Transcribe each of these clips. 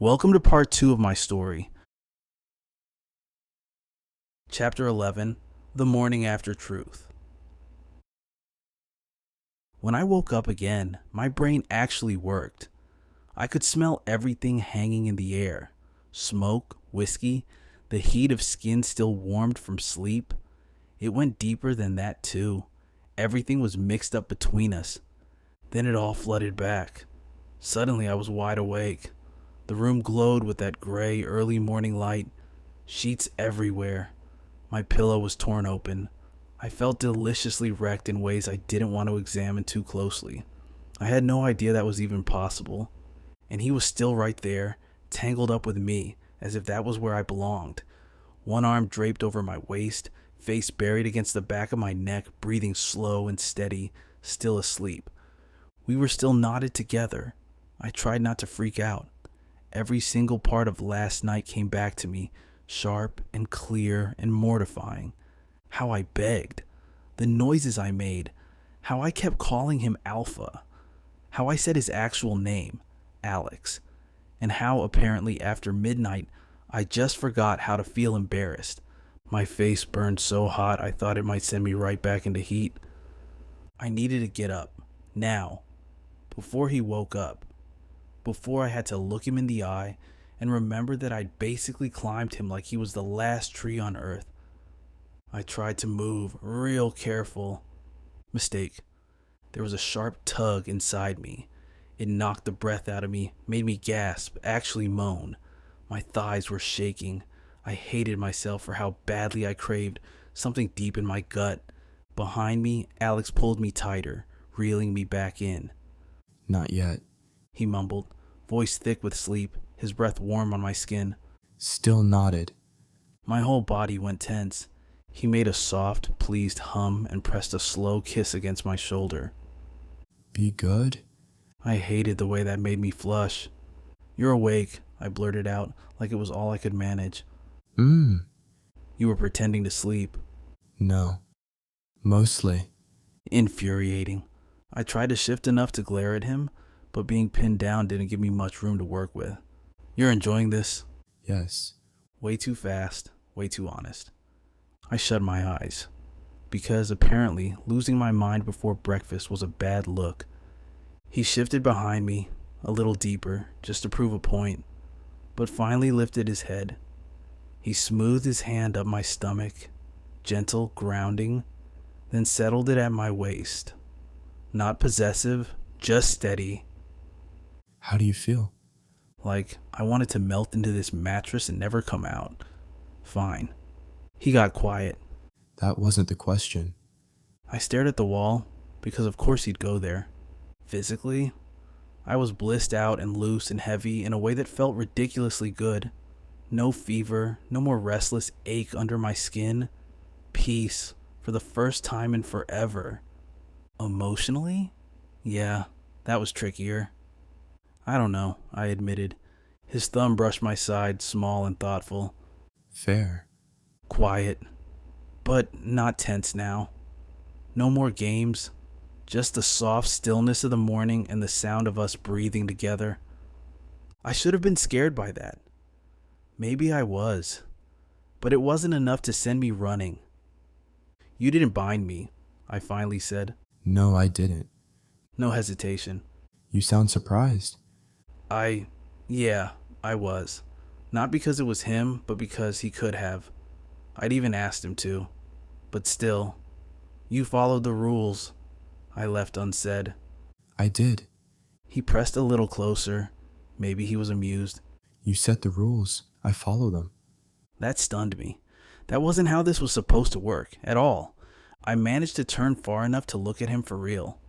Welcome to part 2 of my story. Chapter 11, The Morning After Truth. When I woke up again, my brain actually worked. I could smell everything hanging in the air. Smoke, whiskey, the heat of skin still warmed from sleep. It went deeper than that too. Everything was mixed up between us. Then it all flooded back. Suddenly I was wide awake. The room glowed with that gray early morning light. Sheets everywhere. My pillow was torn open. I felt deliciously wrecked in ways I didn't want to examine too closely. I had no idea that was even possible. And he was still right there, tangled up with me, as if that was where I belonged. One arm draped over my waist, face buried against the back of my neck, breathing slow and steady, still asleep. We were still knotted together. I tried not to freak out. Every single part of last night came back to me, sharp and clear and mortifying. How I begged, the noises I made, how I kept calling him Alpha, how I said his actual name, Alex, and how apparently after midnight I just forgot how to feel embarrassed. My face burned so hot I thought it might send me right back into heat. I needed to get up, now, before he woke up. Before I had to look him in the eye and remember that I'd basically climbed him like he was the last tree on earth. I tried to move, real careful. Mistake. There was a sharp tug inside me. It knocked the breath out of me, made me gasp, actually moan. My thighs were shaking. I hated myself for how badly I craved something deep in my gut. Behind me, Alex pulled me tighter, reeling me back in. Not yet. He mumbled, voice thick with sleep, his breath warm on my skin. Still knotted. My whole body went tense. He made a soft, pleased hum and pressed a slow kiss against my shoulder. Be good? I hated the way that made me flush. You're awake, I blurted out, like it was all I could manage. You were pretending to sleep. No. Mostly. Infuriating. I tried to shift enough to glare at him, but being pinned down didn't give me much room to work with. You're enjoying this? Yes. Way too fast, way too honest. I shut my eyes, because apparently losing my mind before breakfast was a bad look. He shifted behind me, a little deeper, just to prove a point, but finally lifted his head. He smoothed his hand up my stomach, gentle, grounding, then settled it at my waist. Not possessive, just steady. How do you feel? Like I wanted to melt into this mattress and never come out. Fine. He got quiet. That wasn't the question. I stared at the wall, because of course he'd go there. Physically, I was blissed out and loose and heavy in a way that felt ridiculously good. No fever, no more restless ache under my skin. Peace, for the first time in forever. Emotionally? Yeah, that was trickier. I don't know, I admitted. His thumb brushed my side, small and thoughtful. Fair. Quiet, but not tense now. No more games, just the soft stillness of the morning and the sound of us breathing together. I should have been scared by that. Maybe I was, but it wasn't enough to send me running. You didn't bind me, I finally said. No, I didn't. No hesitation. You sound surprised. Yeah, I was. Not because it was him, but because he could have. I'd even asked him to. But still, you followed the rules, I left unsaid. I did. He pressed a little closer. Maybe he was amused. You set the rules. I follow them. That stunned me. That wasn't how this was supposed to work, at all. I managed to turn far enough to look at him for real.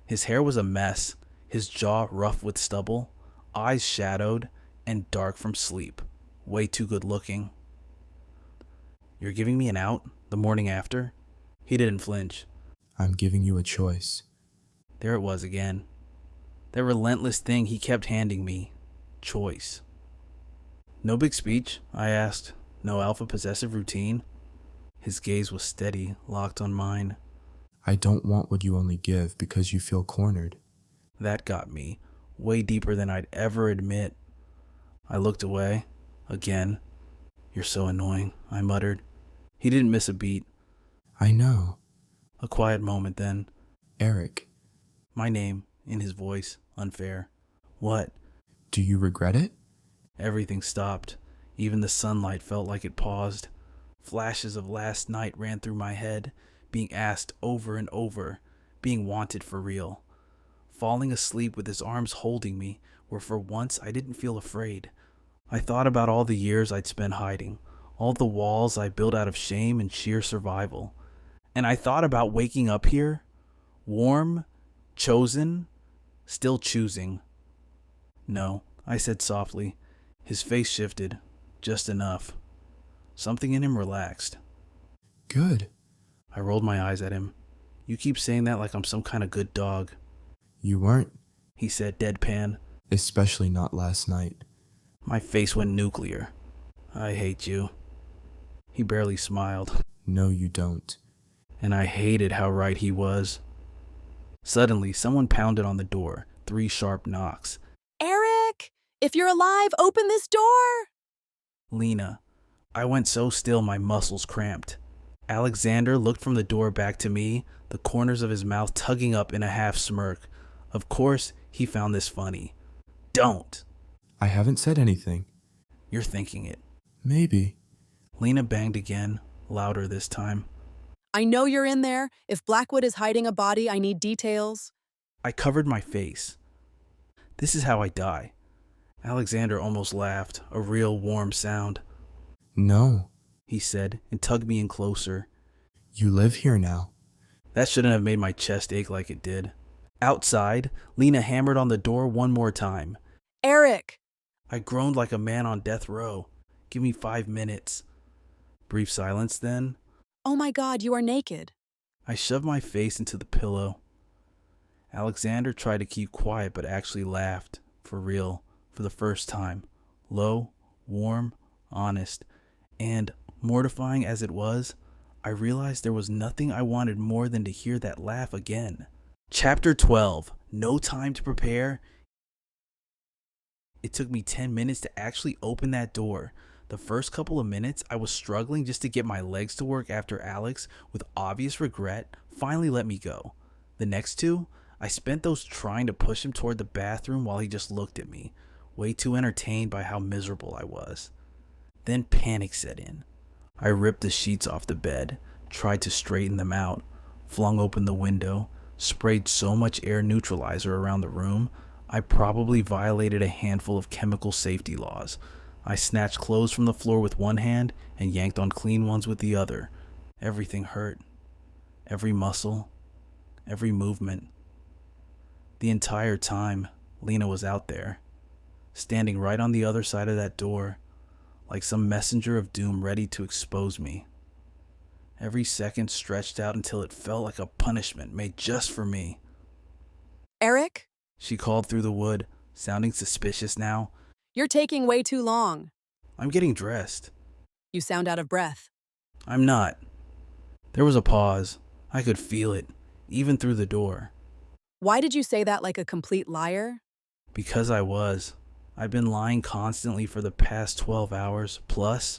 His hair was a mess, his jaw rough with stubble, eyes shadowed and dark from sleep. Way too good looking. You're giving me an out the morning after? He didn't flinch. I'm giving you a choice. There it was again. That relentless thing he kept handing me. Choice. No big speech, I asked. No alpha possessive routine. His gaze was steady, locked on mine. I don't want what you only give because you feel cornered. That got me. Way deeper than I'd ever admit. I looked away. Again. You're so annoying, I muttered. He didn't miss a beat. I know. A quiet moment then. Eric, My name, in his voice, unfair. What? do you regret it? Everything stopped. Even the sunlight felt like it paused. Flashes of last night ran through my head, being asked over and over, being wanted for real. Falling asleep with his arms holding me, where for once I didn't feel afraid. I thought about all the years I'd spent hiding, all the walls I built out of shame and sheer survival. And I thought about waking up here, warm, chosen, still choosing. No, I said softly. His face shifted, just enough. Something in him relaxed. Good. I rolled my eyes at him. You keep saying that like I'm some kind of good dog, You weren't, he said deadpan. especially not last night. My face went nuclear. I hate you. He barely smiled, No, you don't. and I hated how right he was. Suddenly, someone pounded on the door, 3 sharp knocks. Eric, if you're alive, open this door. Lena. I went so still my muscles cramped. Alexander looked from the door back to me, the corners of his mouth tugging up in a half smirk. Of course, he found this funny. Don't. I haven't said anything. You're thinking it. Maybe. Lena banged again, louder this time. I know you're in there. If Blackwood is hiding a body, I need details. I covered my face. This is how I die. Alexander almost laughed, a real warm sound. No. He said, and tugged me in closer. You live here now. That shouldn't have made my chest ache like it did. Outside, Lena hammered on the door one more time. Eric! I groaned like a man on death row. Give me 5 minutes. Brief silence then. Oh my God, you are naked. I shoved my face into the pillow. Alexander tried to keep quiet but actually laughed, for real, for the first time. Low, warm, honest, and, mortifying as it was, I realized there was nothing I wanted more than to hear that laugh again. Chapter 12. No time to prepare. It took me 10 minutes to actually open that door. The first couple of minutes, I was struggling just to get my legs to work after Alex, with obvious regret, finally let me go. The next 2, I spent those trying to push him toward the bathroom while he just looked at me, way too entertained by how miserable I was. Then panic set in. I ripped the sheets off the bed, tried to straighten them out, flung open the window, sprayed so much air neutralizer around the room, I probably violated a handful of chemical safety laws. I snatched clothes from the floor with one hand and yanked on clean ones with the other. Everything hurt. Every muscle. Every movement. The entire time, Lena was out there, standing right on the other side of that door, like some messenger of doom ready to expose me. Every second stretched out until it felt like a punishment made just for me. Eric, She called through the wood, sounding suspicious now. you're taking way too long. I'm getting dressed. You sound out of breath. I'm not. There was a pause. I could feel it, even through the door. Why did you say that like a complete liar? Because I was. I've been lying constantly for the past 12 hours. Plus,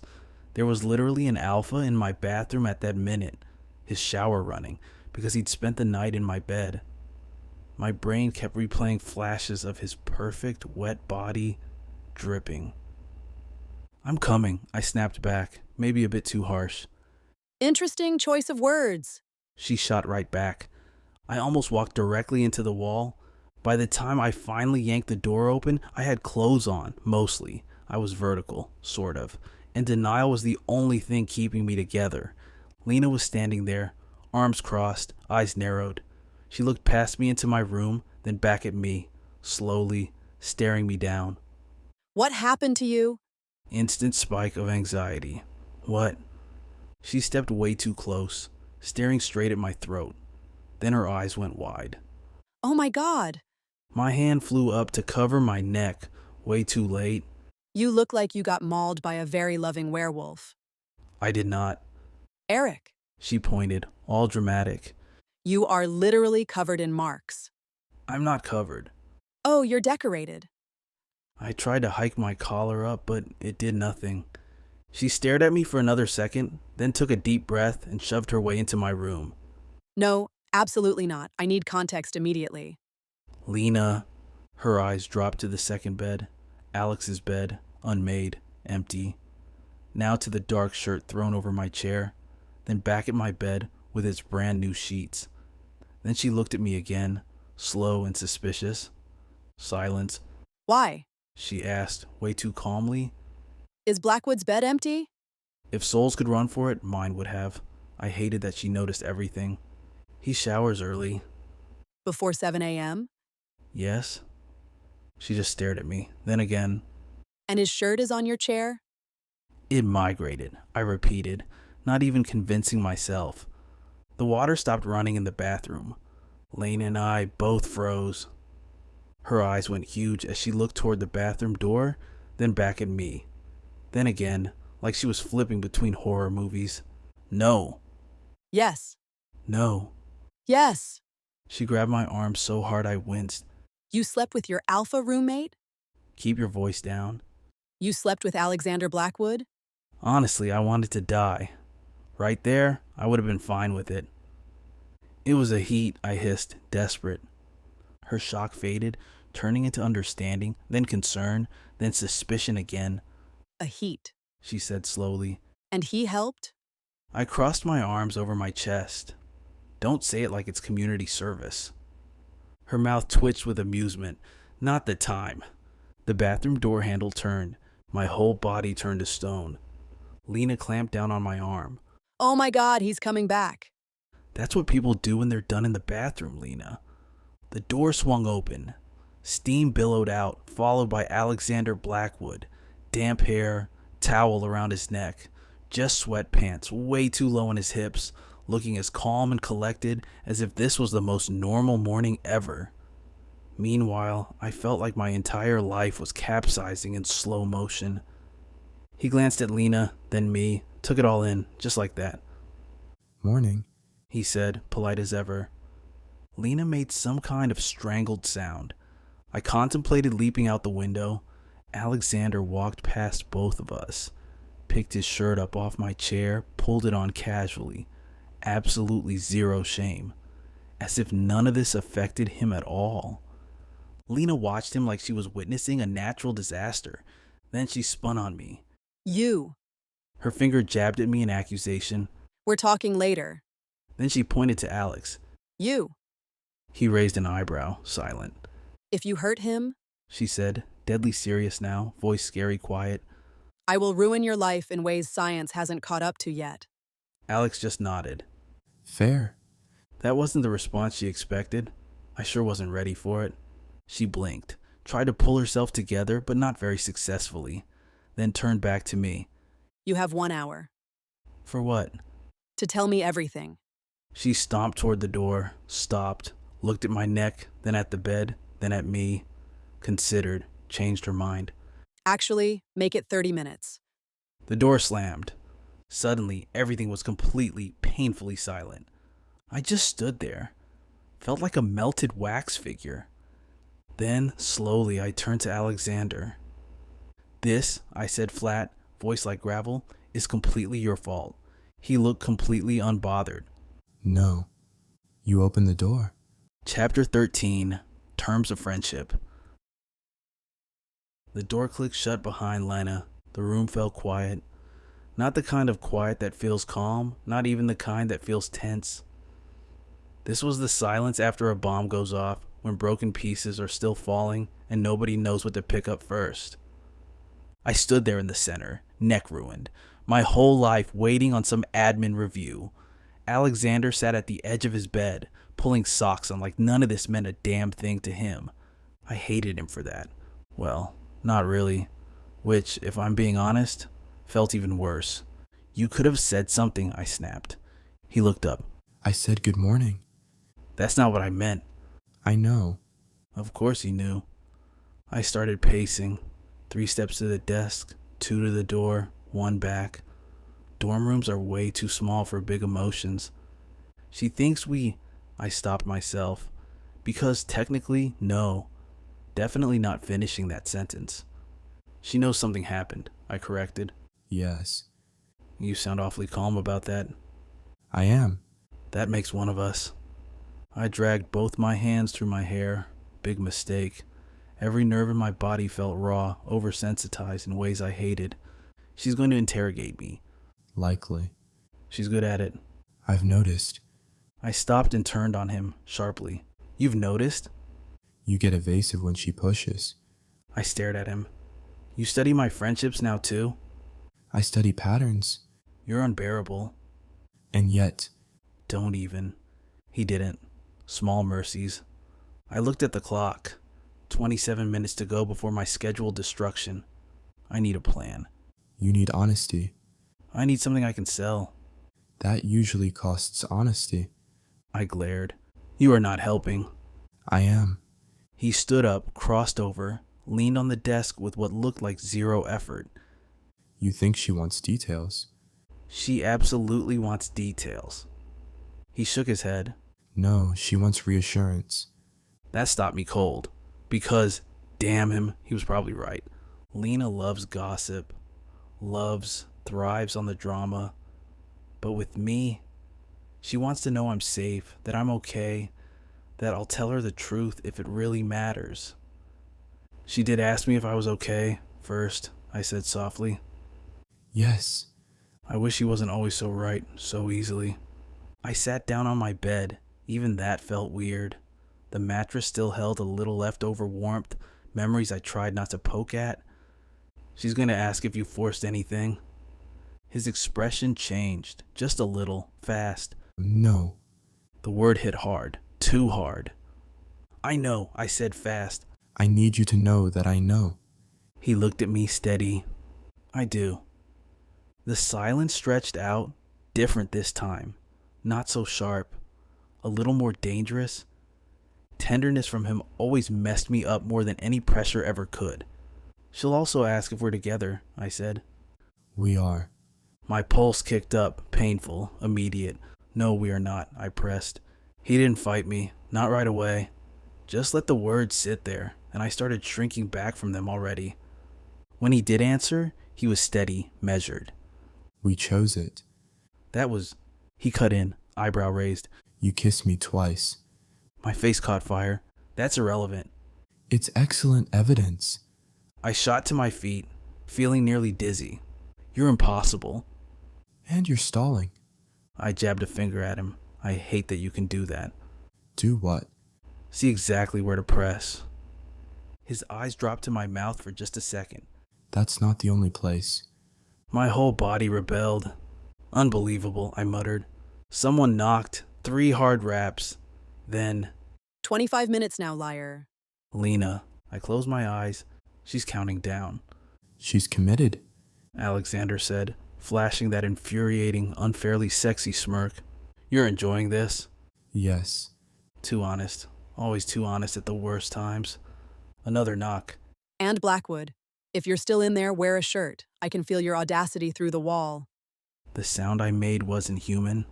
there was literally an alpha in my bathroom at that minute, his shower running, because he'd spent the night in my bed. My brain kept replaying flashes of his perfect, wet body, dripping. I'm coming, I snapped back, maybe a bit too harsh. Interesting choice of words. She shot right back. I almost walked directly into the wall. By the time I finally yanked the door open, I had clothes on, mostly. I was vertical, sort of, and denial was the only thing keeping me together. Lena was standing there, arms crossed, eyes narrowed. She looked past me into my room, then back at me, slowly, staring me down. What happened to you? Instant spike of anxiety. What? She stepped way too close, staring straight at my throat. Then her eyes went wide. Oh my God. My hand flew up to cover my neck, way too late. You look like you got mauled by a very loving werewolf. I did not. Eric, She pointed, all dramatic. you are literally covered in marks. I'm not covered. Oh, you're decorated. I tried to hike my collar up, but it did nothing. She stared at me for another second, then took a deep breath and shoved her way into my room. No, absolutely not. I need context immediately. Lena, her eyes dropped to the second bed, Alex's bed, unmade, empty. Now to the dark shirt thrown over my chair, then back at my bed with its brand new sheets. Then she looked at me again, slow and suspicious. Silence, Why? she asked, way too calmly. Is Blackwood's bed empty? If souls could run for it, mine would have. I hated that she noticed everything. He showers early. Before 7 a.m.? Yes? She just stared at me. Then again. And his shirt is on your chair? It migrated, I repeated, not even convincing myself. The water stopped running in the bathroom. Lane and I both froze. Her eyes went huge as she looked toward the bathroom door, then back at me. Then again, like she was flipping between horror movies. No. Yes. No. Yes. She grabbed my arm so hard I winced. You slept with your alpha roommate? Keep your voice down. You slept with Alexander Blackwood? Honestly, I wanted to die. Right there, I would have been fine with it. It was a heat, I hissed, desperate. Her shock faded, turning into understanding, then concern, then suspicion again. A heat. She said slowly. And he helped? I crossed my arms over my chest. Don't say it like it's community service. Her mouth twitched with amusement. Not the time. The bathroom door handle turned. My whole body turned to stone. Lena clamped down on my arm. Oh my God, he's coming back. That's what people do when they're done in the bathroom, Lena. The door swung open. Steam billowed out, followed by Alexander Blackwood. Damp hair, towel around his neck, just sweatpants way too low on his hips, looking as calm and collected as if this was the most normal morning ever. Meanwhile, I felt like my entire life was capsizing in slow motion. He glanced at Lena, then me, took it all in, just like that. Morning. He said, polite as ever. Lena made some kind of strangled sound. I contemplated leaping out the window. Alexander walked past both of us, picked his shirt up off my chair, pulled it on casually. Absolutely zero shame. As if none of this affected him at all. Lena watched him like she was witnessing a natural disaster. Then she spun on me. You. Her finger jabbed at me in accusation. We're talking later. Then she pointed to Alex. You. He raised an eyebrow, silent. If you hurt him, She said, deadly serious now, voice scary quiet. I will ruin your life in ways science hasn't caught up to yet. Alex just nodded. Fair. That wasn't the response she expected. I sure wasn't ready for it. She blinked, tried to pull herself together, but not very successfully, then turned back to me. You have 1 hour. For what? To tell me everything. She stomped toward the door, stopped, looked at my neck, then at the bed, then at me, considered, changed her mind. Actually, make it 30 minutes. The door slammed. Suddenly, everything was completely, painfully silent. I just stood there, felt like a melted wax figure. Then, slowly, I turned to Alexander. This, I said flat, voice like gravel, is completely your fault. He looked completely unbothered. No. You opened the door. Chapter 13, Terms of Friendship. The door clicked shut behind Lena. The room felt quiet. Not the kind of quiet that feels calm, not even the kind that feels tense. This was the silence after a bomb goes off, when broken pieces are still falling and nobody knows what to pick up first. I stood there in the center, neck ruined, my whole life waiting on some admin review. Alexander sat at the edge of his bed, pulling socks on like none of this meant a damn thing to him. I hated him for that. Well, not really. Which, if I'm being honest, felt even worse. You could have said something, I snapped. He looked up. I said good morning. That's not what I meant. I know. Of course he knew. I started pacing. 3 steps to the desk, 2 to the door, 1 back. Dorm rooms are way too small for big emotions. She thinks I stopped myself. Because technically, no. Definitely not finishing that sentence. She knows something happened, I corrected. Yes, You sound awfully calm about that. I am. That makes one of us. I dragged both my hands through my hair. Big mistake. Every nerve in my body felt raw, oversensitized in ways I hated. She's going to interrogate me. Likely. She's good at it. I've noticed. I stopped and turned on him, sharply. You've noticed? You get evasive when she pushes. I stared at him. You study my friendships now too? I study patterns. You're unbearable. And yet, Don't even. He didn't. Small mercies. I looked at the clock. 27 minutes to go before my scheduled destruction. I need a plan. you need honesty. I need something I can sell. That usually costs honesty. I glared. You are not helping. I am. He stood up, crossed over, leaned on the desk with what looked like zero effort. You think she wants details. She absolutely wants details. He shook his head. No, she wants reassurance. That stopped me cold. Because, damn him, he was probably right. Lena loves gossip. Thrives on the drama. But with me, she wants to know I'm safe, that I'm okay, that I'll tell her the truth if it really matters. She did ask me if I was okay first, I said softly. Yes. I wish he wasn't always so right, so easily. I sat down on my bed. Even that felt weird. The mattress still held a little leftover warmth, memories I tried not to poke at. She's gonna ask if you forced anything. His expression changed, just a little, fast. No. The word hit hard, too hard. I know, I said fast. I need you to know that I know. He looked at me steady. I do. The silence stretched out, different this time. Not so sharp. A little more dangerous. Tenderness from him always messed me up more than any pressure ever could. She'll also ask if we're together, I said. We are. My pulse kicked up, painful, immediate. No, we are not, I pressed. He didn't fight me, not right away. Just let the words sit there, and I started shrinking back from them already. When he did answer, he was steady, measured. We chose it. He cut in, eyebrow raised. You kissed me twice. My face caught fire. That's irrelevant. It's excellent evidence. I shot to my feet, feeling nearly dizzy. You're impossible. And you're stalling. I jabbed a finger at him. I hate that you can do that. Do what? See exactly where to press. His eyes dropped to my mouth for just a second. That's not the only place. My whole body rebelled. Unbelievable, I muttered. Someone knocked. 3 hard raps. Then, 25 minutes now, liar. Lena. I closed my eyes. She's counting down. She's committed. Alexander said, flashing that infuriating, unfairly sexy smirk. You're enjoying this? Yes. Too honest. Always too honest at the worst times. Another knock. And Blackwood. If you're still in there, wear a shirt. I can feel your audacity through the wall. The sound I made wasn't human.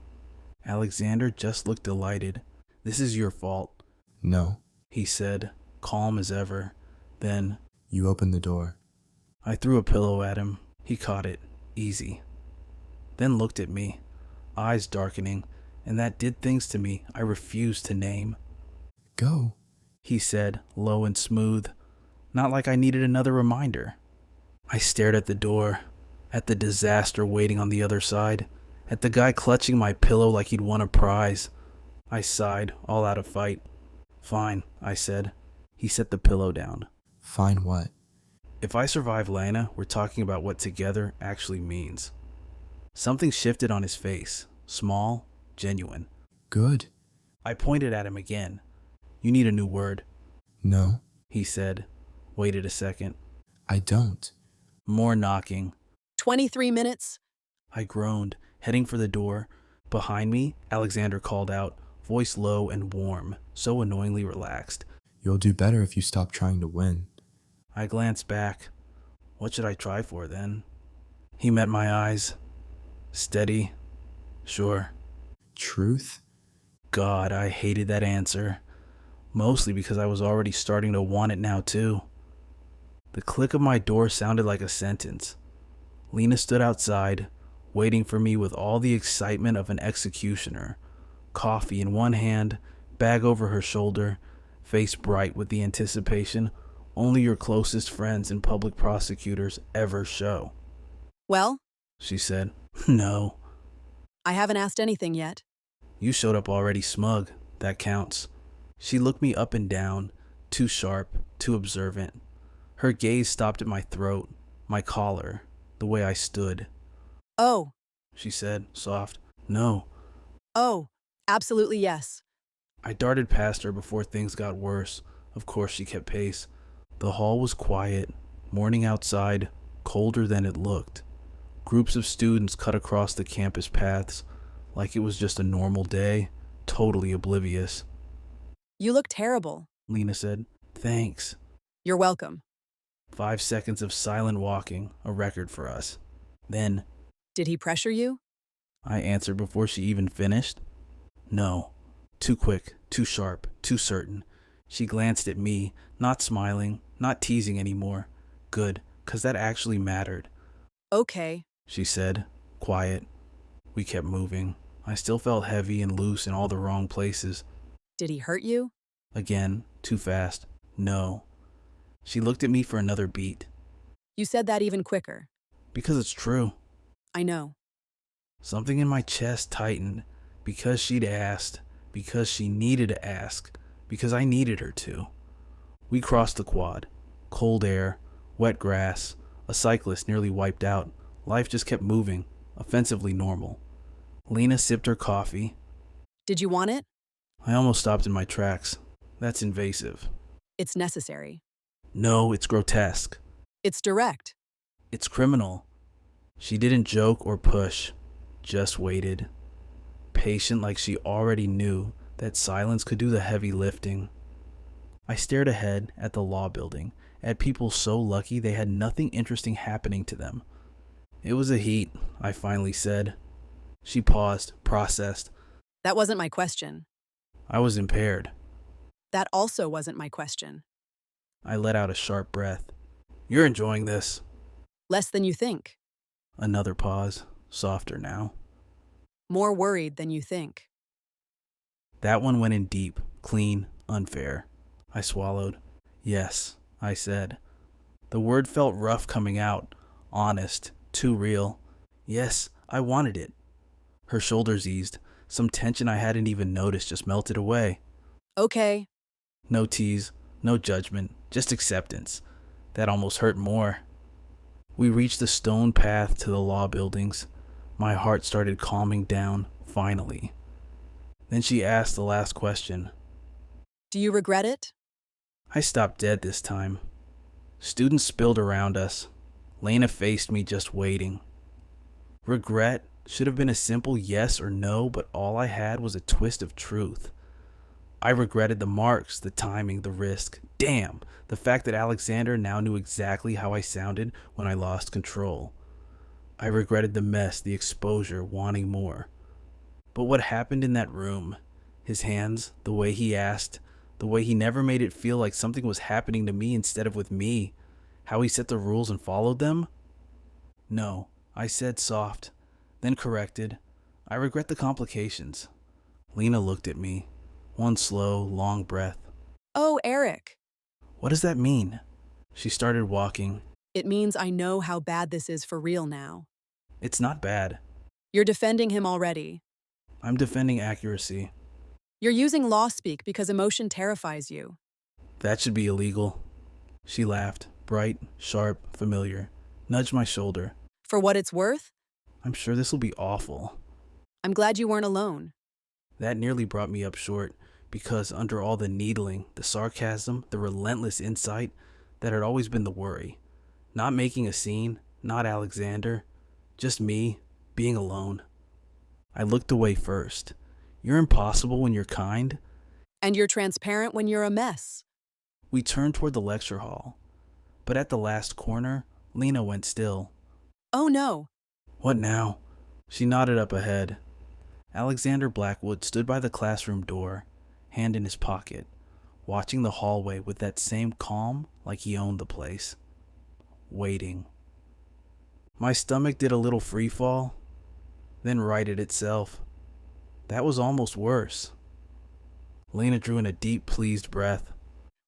Alexander just looked delighted. This is your fault, No. he said, calm as ever. Then, You opened the door. I threw a pillow at him. He caught it, easy. Then looked at me, eyes darkening, and that did things to me I refused to name. Go. He said, low and smooth, not like I needed another reminder. I stared at the door, at the disaster waiting on the other side, at the guy clutching my pillow like he'd won a prize. I sighed, all out of fight. Fine, I said. He set the pillow down. Fine what? If I survive Lana, we're talking about what together actually means. Something shifted on his face, small, genuine. Good. I pointed at him again. You need a new word, No, he said. Waited a second. I don't. More knocking. 23 minutes? I groaned, heading for the door. Behind me, Alexander called out, voice low and warm, so annoyingly relaxed. You'll do better if you stop trying to win. I glanced back. What should I try for then? He met my eyes. Steady. Sure. Truth? God, I hated that answer. Mostly because I was already starting to want it now too. The click of my door sounded like a sentence. Lena stood outside, waiting for me with all the excitement of an executioner. Coffee in one hand, bag over her shoulder, face bright with the anticipation only your closest friends and public prosecutors ever show. Well, She said. No. I haven't asked anything yet. You showed up already smug. That counts. She looked me up and down, too sharp, too observant. Her gaze stopped at my throat, my collar, the way I stood. Oh, She said, soft. No. oh, absolutely yes. I darted past her before things got worse. Of course she kept pace. The hall was quiet, morning outside, colder than it looked. Groups of students cut across the campus paths like it was just a normal day, totally oblivious. You look terrible. Lena said, Thanks. You're welcome. 5 seconds of silent walking, a record for us. Then, Did he pressure you? I answered before she even finished. No. Too quick, too sharp, too certain. She glanced at me, not smiling, not teasing anymore. Good, 'cause that actually mattered. Okay. She said, quiet. We kept moving. I still felt heavy and loose in all the wrong places. Did he hurt you? Again, too fast. No. She looked at me for another beat. You said that even quicker. Because it's true. I know. Something in my chest tightened. Because she'd asked. Because she needed to ask. Because I needed her to. We crossed the quad. Cold air, wet grass, a cyclist nearly wiped out. Life just kept moving, offensively normal. Lena sipped her coffee. Did you want it? I almost stopped in my tracks. That's invasive. It's necessary. No, it's grotesque. It's direct. It's criminal. She didn't joke or push, just waited. Patient like she already knew that silence could do the heavy lifting. I stared ahead at the law building, at people so lucky they had nothing interesting happening to them. It was a heat, I finally said. She paused, processed. That wasn't my question. I was impaired. That also wasn't my question. I let out a sharp breath. You're enjoying this. Less than you think. Another pause, softer now. More worried than you think. That one went in deep, clean, unfair. I swallowed. Yes, I said. The word felt rough coming out, honest, too real. Yes, I wanted it. Her shoulders eased. Some tension I hadn't even noticed just melted away. Okay. No tease, no judgment, just acceptance. That almost hurt more. We reached the stone path to the law buildings. My heart started calming down, finally. Then she asked the last question. Do you regret it? I stopped dead this time. Students spilled around us. Lena faced me just waiting. Regret should have been a simple yes or no, but all I had was a twist of truth. I regretted the marks, the timing, the risk. Damn, the fact that Alexander now knew exactly how I sounded when I lost control. I regretted the mess, the exposure, wanting more. But what happened in that room? His hands, the way he asked, the way he never made it feel like something was happening to me instead of with me. How he set the rules and followed them? No, I said soft, then corrected. I regret the complications. Lena looked at me. One slow, long breath. Oh, Eric. What does that mean? She started walking. It means I know how bad this is for real now. It's not bad. You're defending him already. I'm defending accuracy. You're using law speak because emotion terrifies you. That should be illegal. She laughed, bright, sharp, familiar. Nudged my shoulder. For what it's worth, I'm sure this will be awful. I'm glad you weren't alone. That nearly brought me up short, because under all the needling, the sarcasm, the relentless insight, that had always been the worry. Not making a scene, not Alexander, just me, being alone. I looked away first. You're impossible when you're kind. And you're transparent when you're a mess. We turned toward the lecture hall. But at the last corner, Lena went still. Oh no. What now? She nodded up ahead. Alexander Blackwood stood by the classroom door, hand in his pocket, watching the hallway with that same calm like he owned the place. waiting. My stomach did a little free fall, then righted itself. That was almost worse. Lena drew in a deep, pleased breath.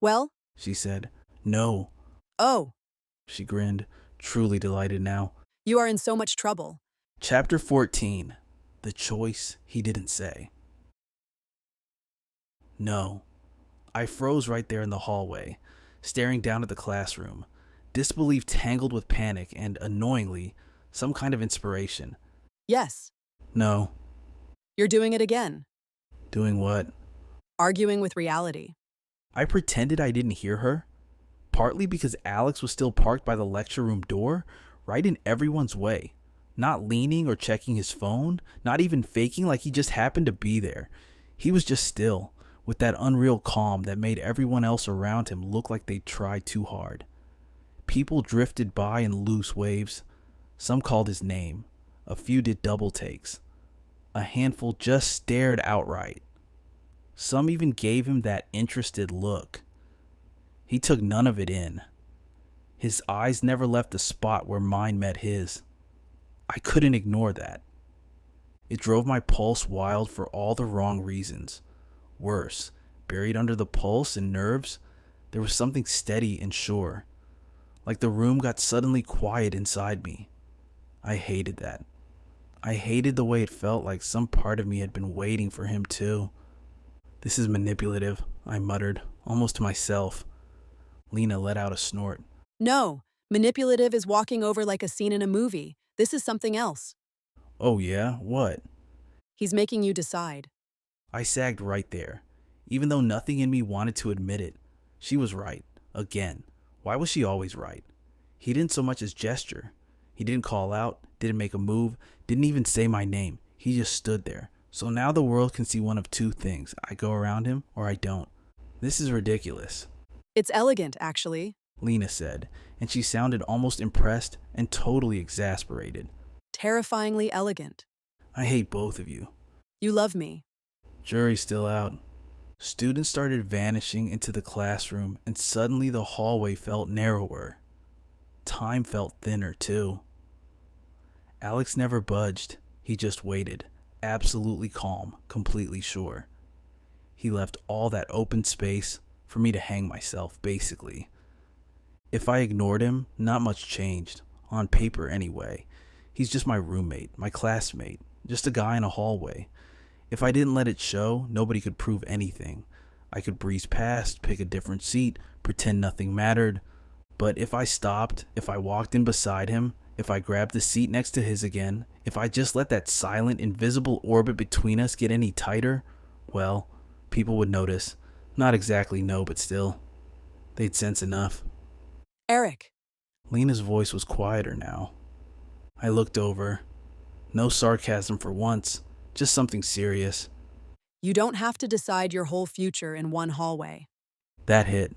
Well? She said, "No." Oh, She grinned, truly delighted now. you are in so much trouble. Chapter 14. The Choice He Didn't Say. No. I froze right there in the hallway, staring down at the classroom, disbelief tangled with panic and, annoyingly, some kind of inspiration. Yes, No. you're doing it again. Doing what? Arguing with reality. I pretended I didn't hear her, partly because Alex was still parked by the lecture room door, right in everyone's way, not leaning or checking his phone, not even faking like he just happened to be there. He was just still, with that unreal calm that made everyone else around him look like they tried too hard. People drifted by in loose waves. Some called his name. A few did double takes. A handful just stared outright. Some even gave him that interested look. He took none of it in. His eyes never left the spot where mine met his. I couldn't ignore that. It drove my pulse wild for all the wrong reasons. Worse, buried under the pulse and nerves, there was something steady and sure. Like the room got suddenly quiet inside me. I hated that. I hated the way it felt like some part of me had been waiting for him too. "This is manipulative," I muttered, almost to myself. Lena let out a snort. No, manipulative is walking over like a scene in a movie. This is something else. "Oh yeah? What?" He's making you decide. I sagged right there, even though nothing in me wanted to admit it. She was right. Again. Why was she always right? He didn't so much as gesture. He didn't call out, didn't make a move, didn't even say my name. He just stood there. So now the world can see one of two things. I go around him or I don't. This is ridiculous, It's elegant, actually. Lena said, and she sounded almost impressed and totally exasperated. Terrifyingly elegant. "I hate both of you." You love me. Jury's still out. Students started vanishing into the classroom, and suddenly the hallway felt narrower. Time felt thinner, too. Alex never budged. He just waited, absolutely calm, completely sure. He left all that open space for me to hang myself, basically. If I ignored him, not much changed. On paper, anyway. He's just my roommate, my classmate, just a guy in a hallway. If I didn't let it show, nobody could prove anything. I could breeze past, pick a different seat, pretend nothing mattered. But if I stopped, if I walked in beside him, if I grabbed the seat next to his again, if I just let that silent, invisible orbit between us get any tighter, well, people would notice. Not exactly know, but still. They'd sense enough. Eric. Lena's voice was quieter now. I looked over. No sarcasm for once, just something serious. You don't have to decide your whole future in one hallway. That hit.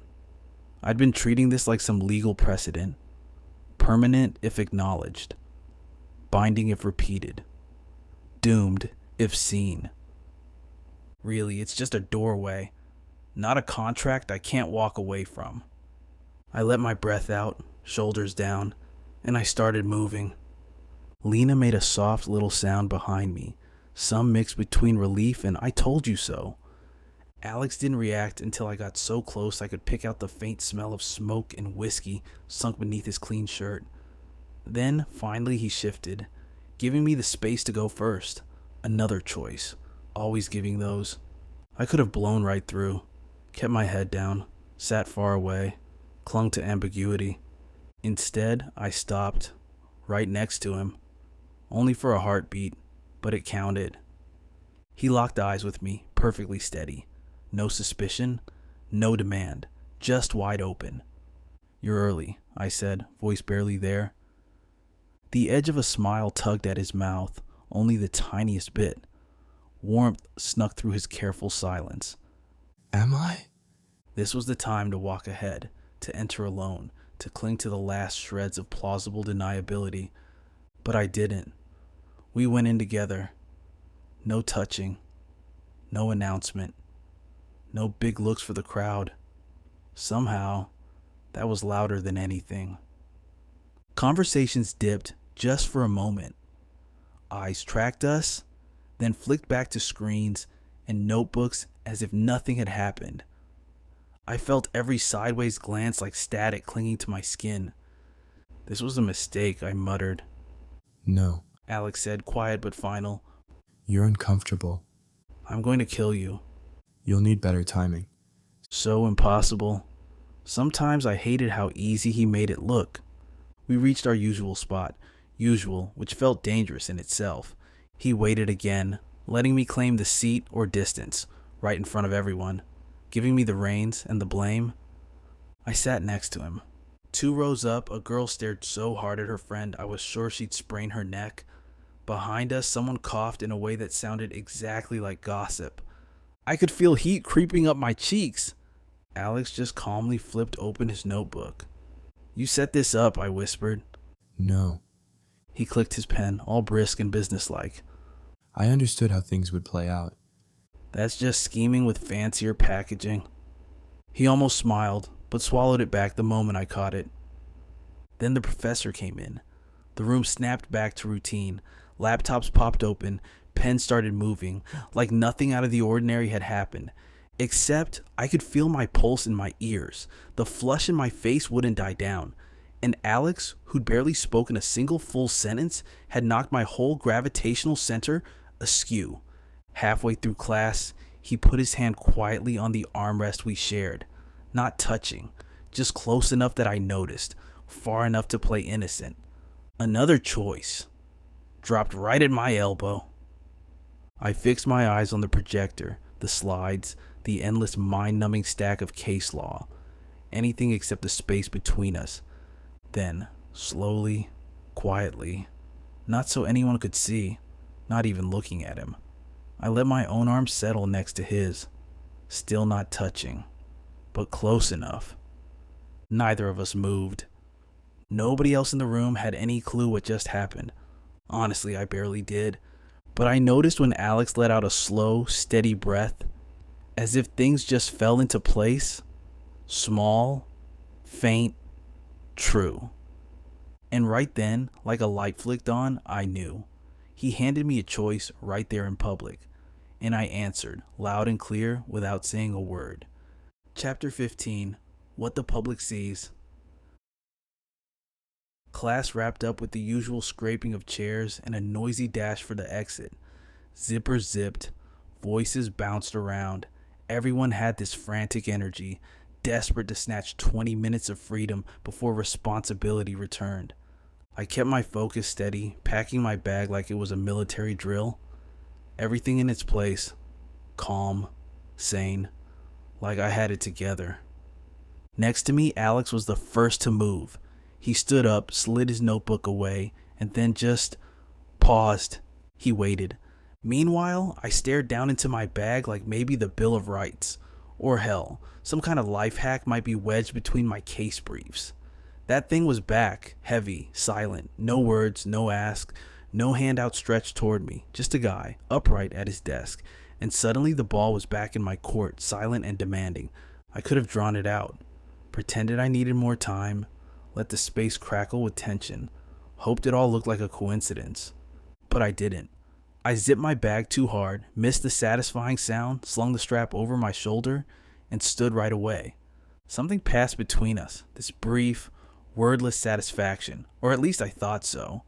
I'd been treating this like some legal precedent. Permanent if acknowledged. Binding if repeated. Doomed if seen. Really, it's just a doorway, not a contract I can't walk away from. I let my breath out, shoulders down, and I started moving. Lena made a soft little sound behind me, some mix between relief and "I told you so." Alex didn't react until I got so close I could pick out the faint smell of smoke and whiskey sunk beneath his clean shirt. Then, finally, he shifted, giving me the space to go first. Another choice, always giving those. I could have blown right through, kept my head down, sat far away, clung to ambiguity. Instead, I stopped, right next to him. Only for a heartbeat, but it counted. He locked eyes with me, perfectly steady. No suspicion, no demand, just wide open. "You're early," I said, voice barely there. The edge of a smile tugged at his mouth, only the tiniest bit. Warmth snuck through his careful silence. Am I? This was the time to walk ahead, to enter alone, to cling to the last shreds of plausible deniability. But I didn't. We went in together. No touching. No announcement. No big looks for the crowd. Somehow, that was louder than anything. Conversations dipped just for a moment. Eyes tracked us, then flicked back to screens and notebooks as if nothing had happened. I felt every sideways glance like static clinging to my skin. "This was a mistake," I muttered. No, Alex said, quiet but final. you're uncomfortable. "I'm going to kill you." You'll need better timing. So impossible. Sometimes I hated how easy he made it look. We reached our usual spot, which felt dangerous in itself. He waited again, letting me claim the seat or distance, right in front of everyone, giving me the reins and the blame. I sat next to him. 2 rows up, a girl stared so hard at her friend I was sure she'd sprain her neck. Behind us, someone coughed in a way that sounded exactly like gossip. I could feel heat creeping up my cheeks. Alex just calmly flipped open his notebook. "You set this up," I whispered. No, He clicked his pen, all brisk and businesslike. I understood how things would play out. "That's just scheming with fancier packaging." He almost smiled, but swallowed it back the moment I caught it. Then the professor came in. The room snapped back to routine. Laptops popped open, pens started moving, like nothing out of the ordinary had happened. Except I could feel my pulse in my ears. The flush in my face wouldn't die down. And Alex, who'd barely spoken a single full sentence, had knocked my whole gravitational center askew. Halfway through class, he put his hand quietly on the armrest we shared. Not touching, just close enough that I noticed, far enough to play innocent. Another choice. Dropped right at my elbow. I fixed my eyes on the projector, the slides, the endless mind-numbing stack of case law. Anything except the space between us. Then, slowly, quietly, not so anyone could see, not even looking at him, I let my own arm settle next to his. Still not touching, but close enough. Neither of us moved. Nobody else in the room had any clue what just happened. Honestly, I barely did. But I noticed when Alex let out a slow, steady breath, as if things just fell into place. Small, faint, true. And right then, like a light flicked on, I knew. He handed me a choice right there in public. And I answered, loud and clear, without saying a word. Chapter 15. What the Public Sees. Class wrapped up with the usual scraping of chairs and a noisy dash for the exit. Zippers zipped. Voices bounced around. Everyone had this frantic energy, desperate to snatch 20 minutes of freedom before responsibility returned. I kept my focus steady, packing my bag like it was a military drill. Everything in its place. Calm, sane, like I had it together. Next to me, Alex was the first to move. He stood up, slid his notebook away, and then just paused. He waited. Meanwhile, I stared down into my bag like maybe the Bill of Rights. Or hell, some kind of life hack might be wedged between my case briefs. That thing was back, heavy, silent, no words, no ask, no hand outstretched toward me, just a guy, upright at his desk. And suddenly the ball was back in my court, silent and demanding. I could have drawn it out, pretended I needed more time, let the space crackle with tension, hoped it all looked like a coincidence. But I didn't. I zipped my bag too hard, missed the satisfying sound, slung the strap over my shoulder, and stood right away. Something passed between us, this brief, wordless satisfaction, or at least I thought so.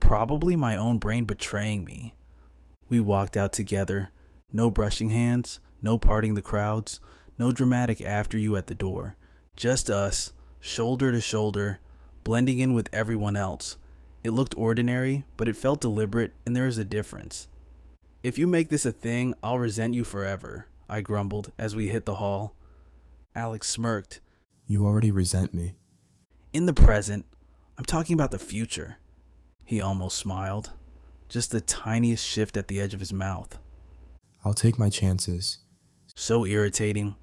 Probably my own brain betraying me. We walked out together, no brushing hands, no parting the crowds, no dramatic after you at the door. Just us, shoulder to shoulder, blending in with everyone else. It looked ordinary, but it felt deliberate, and there is a difference. "If you make this a thing, I'll resent you forever," I grumbled as we hit the hall. Alex smirked. You already resent me. "In the present. I'm talking about the future." He almost smiled. Just the tiniest shift at the edge of his mouth. I'll take my chances. So irritating.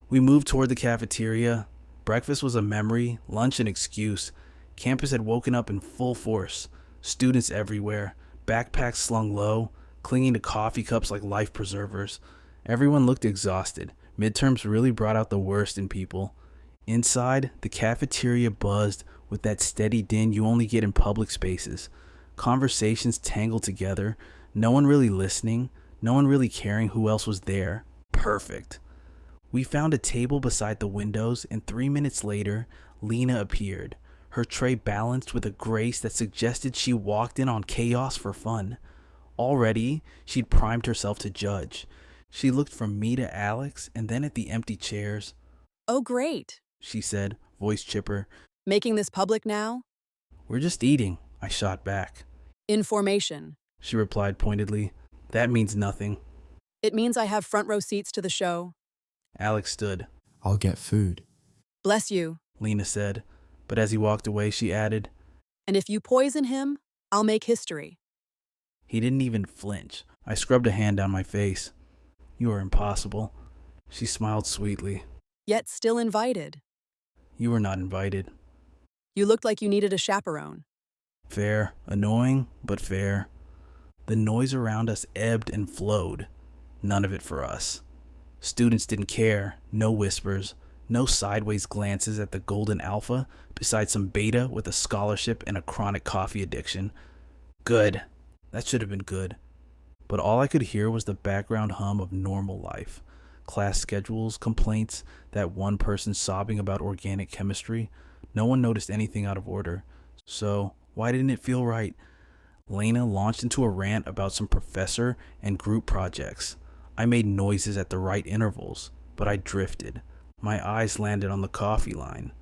We moved toward the cafeteria. Breakfast was a memory, lunch an excuse. Campus had woken up in full force. Students everywhere, backpacks slung low, clinging to coffee cups like life preservers. Everyone looked exhausted. Midterms really brought out the worst in people. Inside, the cafeteria buzzed with that steady din you only get in public spaces. Conversations tangled together, no one really listening, no one really caring who else was there. Perfect. We found a table beside the windows, and 3 minutes later, Lena appeared, her tray balanced with a grace that suggested she walked in on chaos for fun. Already, she'd primed herself to judge. She looked from me to Alex and then at the empty chairs. Oh, great. She said, voice chipper. Making this public now? We're just eating, I shot back. Information. She replied pointedly. That means nothing. It means I have front row seats to the show. Alex stood. I'll get food. Bless you. Lena said, but as he walked away, she added, And if you poison him, I'll make history. He didn't even flinch. I scrubbed a hand down my face. You are impossible. She smiled sweetly. Yet still invited. You were not invited. You looked like you needed a chaperone. Fair, annoying, but fair. The noise around us ebbed and flowed. None of it for us. Students didn't care. No whispers. No sideways glances at the golden alpha beside some beta with a scholarship and a chronic coffee addiction. Good. That should have been good. But all I could hear was the background hum of normal life. Class schedules, complaints, that one person sobbing about organic chemistry. No one noticed anything out of order. So, why didn't it feel right? Lena launched into a rant about some professor and group projects. I made noises at the right intervals, but I drifted. My eyes landed on the coffee line.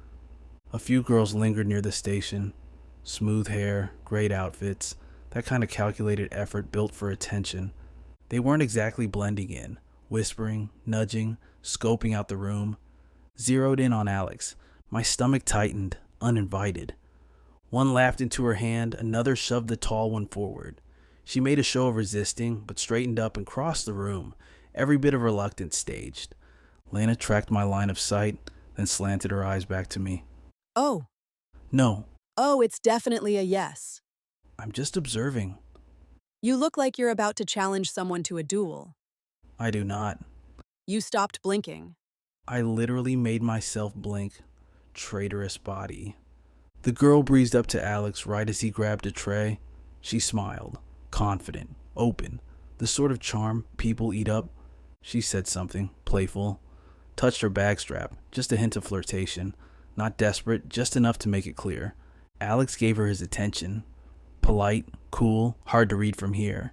A few girls lingered near the station. Smooth hair, great outfits, that kind of calculated effort built for attention. They weren't exactly blending in, whispering, nudging, scoping out the room. Zeroed in on Alex. My stomach tightened, uninvited. One laughed into her hand, another shoved the tall one forward. She made a show of resisting, but straightened up and crossed the room, every bit of reluctance staged. Lena tracked my line of sight, then slanted her eyes back to me. Oh. No. Oh, it's definitely a yes. I'm just observing. You look like you're about to challenge someone to a duel. I do not. You stopped blinking. I literally made myself blink. Traitorous body. The girl breezed up to Alex right as he grabbed a tray. She smiled, confident, open, the sort of charm people eat up. She said something, playful, touched her bag strap, just a hint of flirtation, not desperate, just enough to make it clear. Alex gave her his attention. Polite, cool, hard to read from here.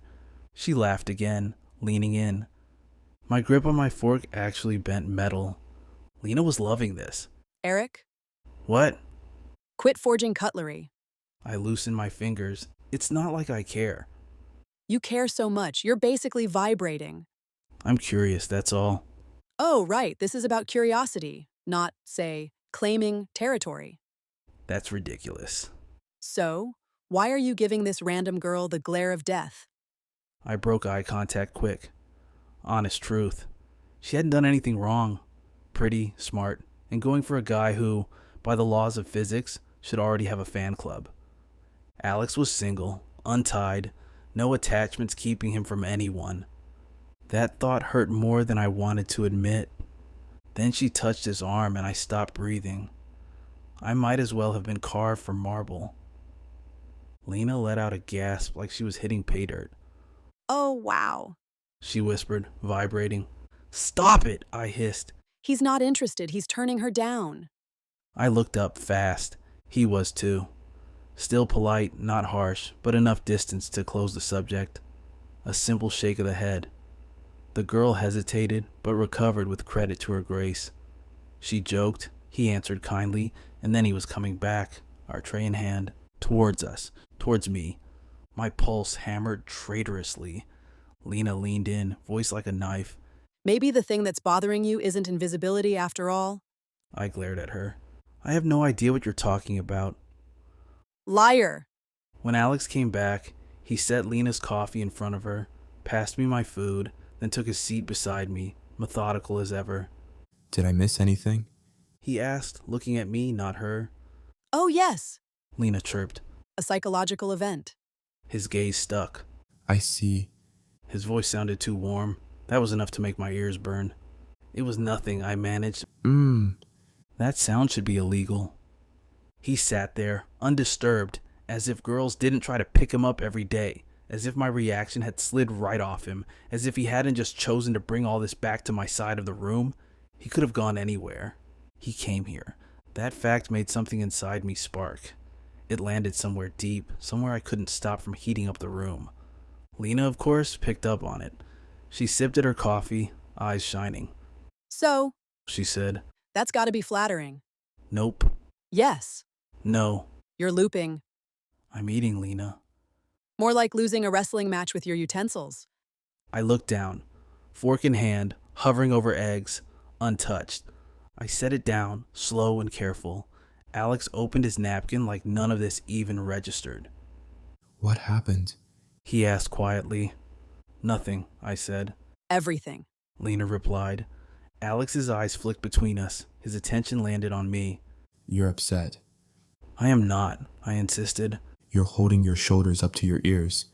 She laughed again, leaning in. My grip on my fork actually bent metal. Lena was loving this. Eric? What? Quit forging cutlery. I loosened my fingers. It's not like I care. You care so much. You're basically vibrating. I'm curious, that's all. Oh, right. This is about curiosity, not, say, claiming territory. That's ridiculous. So, why are you giving this random girl the glare of death? I broke eye contact quick. Honest truth. She hadn't done anything wrong. Pretty, smart, and going for a guy who, by the laws of physics, should already have a fan club. Alex was single, untied, no attachments keeping him from anyone. That thought hurt more than I wanted to admit. Then she touched his arm and I stopped breathing. I might as well have been carved from marble. Lena let out a gasp like she was hitting pay dirt. Oh, wow. She whispered, vibrating. Stop it, I hissed. He's not interested. He's turning her down. I looked up fast. He was too. Still polite, not harsh, but enough distance to close the subject. A simple shake of the head. The girl hesitated, but recovered with credit to her grace. She joked, he answered kindly, and then he was coming back, our tray in hand, towards us, towards me. My pulse hammered traitorously. Lena leaned in, voice like a knife. Maybe the thing that's bothering you isn't invisibility after all? I glared at her. I have no idea what you're talking about. Liar! When Alex came back, he set Lena's coffee in front of her, passed me my food, then took his seat beside me, methodical as ever. Did I miss anything? He asked, looking at me, not her. Oh, yes. Lena chirped. A psychological event. His gaze stuck. I see. His voice sounded too warm. That was enough to make my ears burn. It was nothing, I managed. Mmm. That sound should be illegal. He sat there, undisturbed, as if girls didn't try to pick him up every day, as if my reaction had slid right off him, as if he hadn't just chosen to bring all this back to my side of the room. He could have gone anywhere. He came here. That fact made something inside me spark. It landed somewhere deep, somewhere I couldn't stop from heating up the room. Lena, of course, picked up on it. She sipped at her coffee, eyes shining. So, She said, that's gotta be flattering. "Nope. Yes, No. you're looping. I'm eating, Lena." More like losing a wrestling match with your utensils. I looked down, fork in hand, hovering over eggs, untouched. I set it down, slow and careful. Alex opened his napkin like none of this even registered. What happened? He asked quietly. "Nothing," I said. Everything. Lena replied. Alex's eyes flicked between us. His attention landed on me. You're upset. "I am not," I insisted. You're holding your shoulders up to your ears.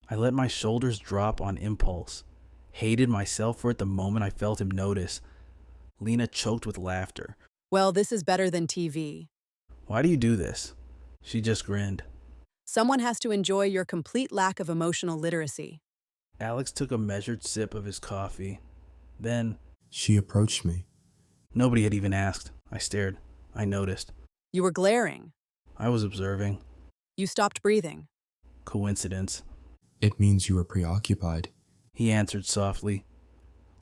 I let my shoulders drop on impulse. Hated myself for it the moment I felt him notice. Lena choked with laughter. Well, this is better than TV. "Why do you do this?" She just grinned. Someone has to enjoy your complete lack of emotional literacy. Alex took a measured sip of his coffee. Then, She approached me. nobody had even asked. I stared. I noticed. You were glaring. I was observing. You stopped breathing. Coincidence. It means you were preoccupied. He answered softly.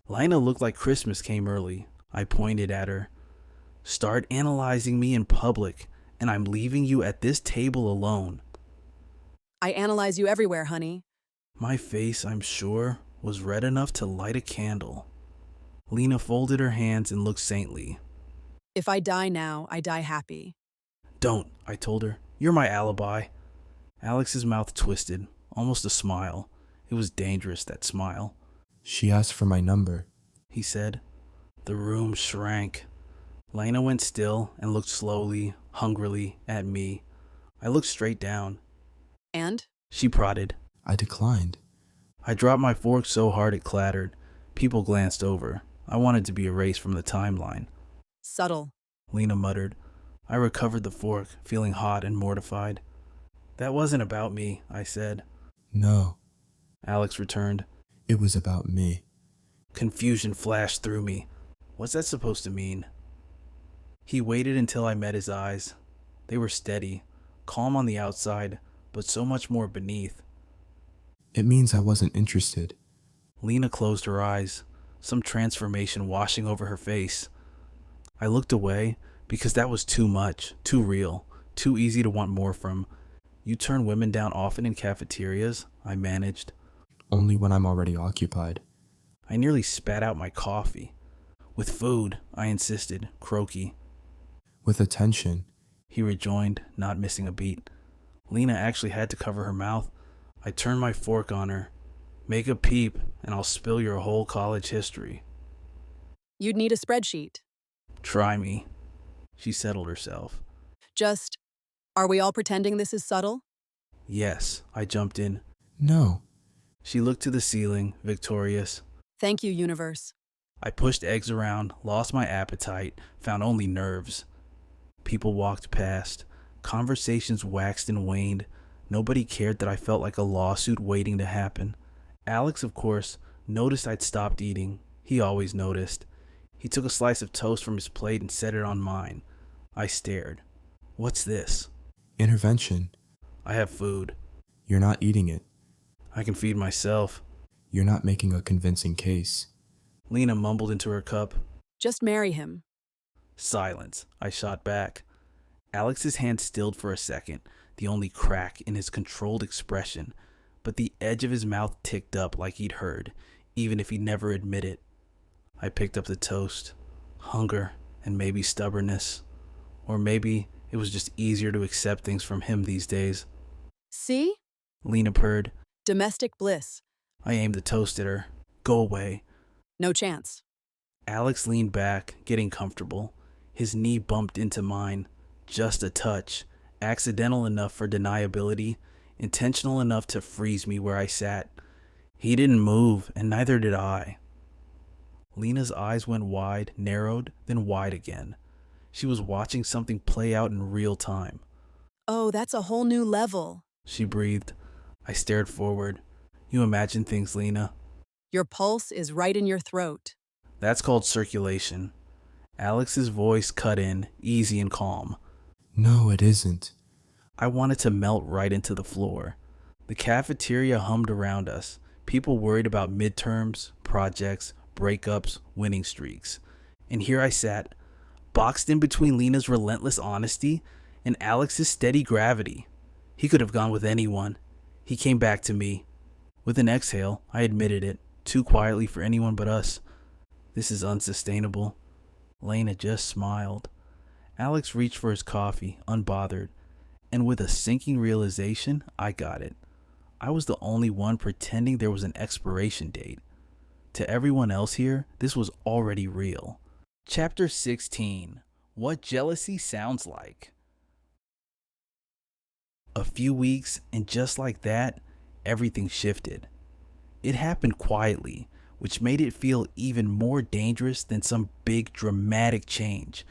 Lina looked like Christmas came early. I pointed at her. "Start analyzing me in public, and I'm leaving you at this table alone." I analyze you everywhere, honey. My face, I'm sure, was red enough to light a candle. Lena folded her hands and looked saintly. If I die now, I die happy. "Don't," I told her. "You're my alibi." Alex's mouth twisted, almost a smile. It was dangerous, that smile. She asked for my number. He said. The room shrank. Lena went still and looked slowly, hungrily at me. I looked straight down. And? She prodded. I declined. I dropped my fork so hard it clattered. People glanced over. I wanted to be erased from the timeline. Subtle. Lena muttered. I recovered the fork, feeling hot and mortified. "That wasn't about me," I said. No, Alex returned. it was about me. Confusion flashed through me. What's that supposed to mean? He waited until I met his eyes. They were steady, calm on the outside, but so much more beneath. It means I wasn't interested. Lena closed her eyes, some transformation washing over her face. I looked away because that was too much, too real, too easy to want more from. You turn women down often in cafeterias, I managed. Only when I'm already occupied. I nearly spat out my coffee. With food, I insisted, croaky. With attention. He rejoined, not missing a beat. Lena actually had to cover her mouth. I turned my fork on her. Make a peep, and I'll spill your whole college history. You'd need a spreadsheet. Try me. She settled herself. Just, are we all pretending this is subtle? Yes, I jumped in. No. She looked to the ceiling, victorious. Thank you, universe. I pushed eggs around, lost my appetite, found only nerves. People walked past. Conversations waxed and waned. Nobody cared that I felt like a lawsuit waiting to happen. Alex, of course, noticed I'd stopped eating. He always noticed. He took a slice of toast from his plate and set it on mine. I stared. What's this? Intervention. I have food. You're not eating it. I can feed myself. You're not making a convincing case. Lena mumbled into her cup. Just marry him. Silence. I shot back. Alex's hand stilled for a second, the only crack in his controlled expression, but the edge of his mouth ticked up like he'd heard, even if he'd never admit it. I picked up the toast. Hunger and maybe stubbornness. Or maybe it was just easier to accept things from him these days. See? Lena purred. Domestic bliss. I aimed the toast at her. Go away. No chance. Alex leaned back, getting comfortable. His knee bumped into mine. Just a touch. Accidental enough for deniability. Intentional enough to freeze me where I sat. He didn't move, and neither did I. Lena's eyes went wide, narrowed, then wide again. She was watching something play out in real time. Oh, that's a whole new level. She breathed. I stared forward. You imagine things, Lena. Your pulse is right in your throat. That's called circulation. Alex's voice cut in, easy and calm. No, it isn't. I wanted to melt right into the floor. The cafeteria hummed around us. People worried about midterms, projects, breakups, winning streaks. And here I sat, boxed in between Lena's relentless honesty and Alex's steady gravity. He could have gone with anyone. He came back to me. With an exhale, I admitted it, too quietly for anyone but us. This is unsustainable. Lena just smiled. Alex reached for his coffee, unbothered, and with a sinking realization, I got it. I was the only one pretending there was an expiration date. To everyone else here, this was already real. Chapter 16. What Jealousy Sounds Like. A few weeks, and just like that, everything shifted. It happened quietly, which made it feel even more dangerous than some big dramatic change.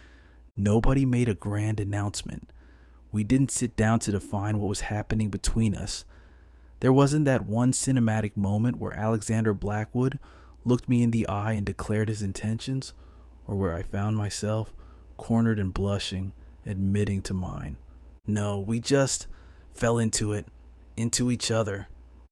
Nobody made a grand announcement. We didn't sit down to define what was happening between us. There wasn't that one cinematic moment where Alexander Blackwood looked me in the eye and declared his intentions, or where I found myself, cornered and blushing, admitting to mine. No, we just fell into it, into each other.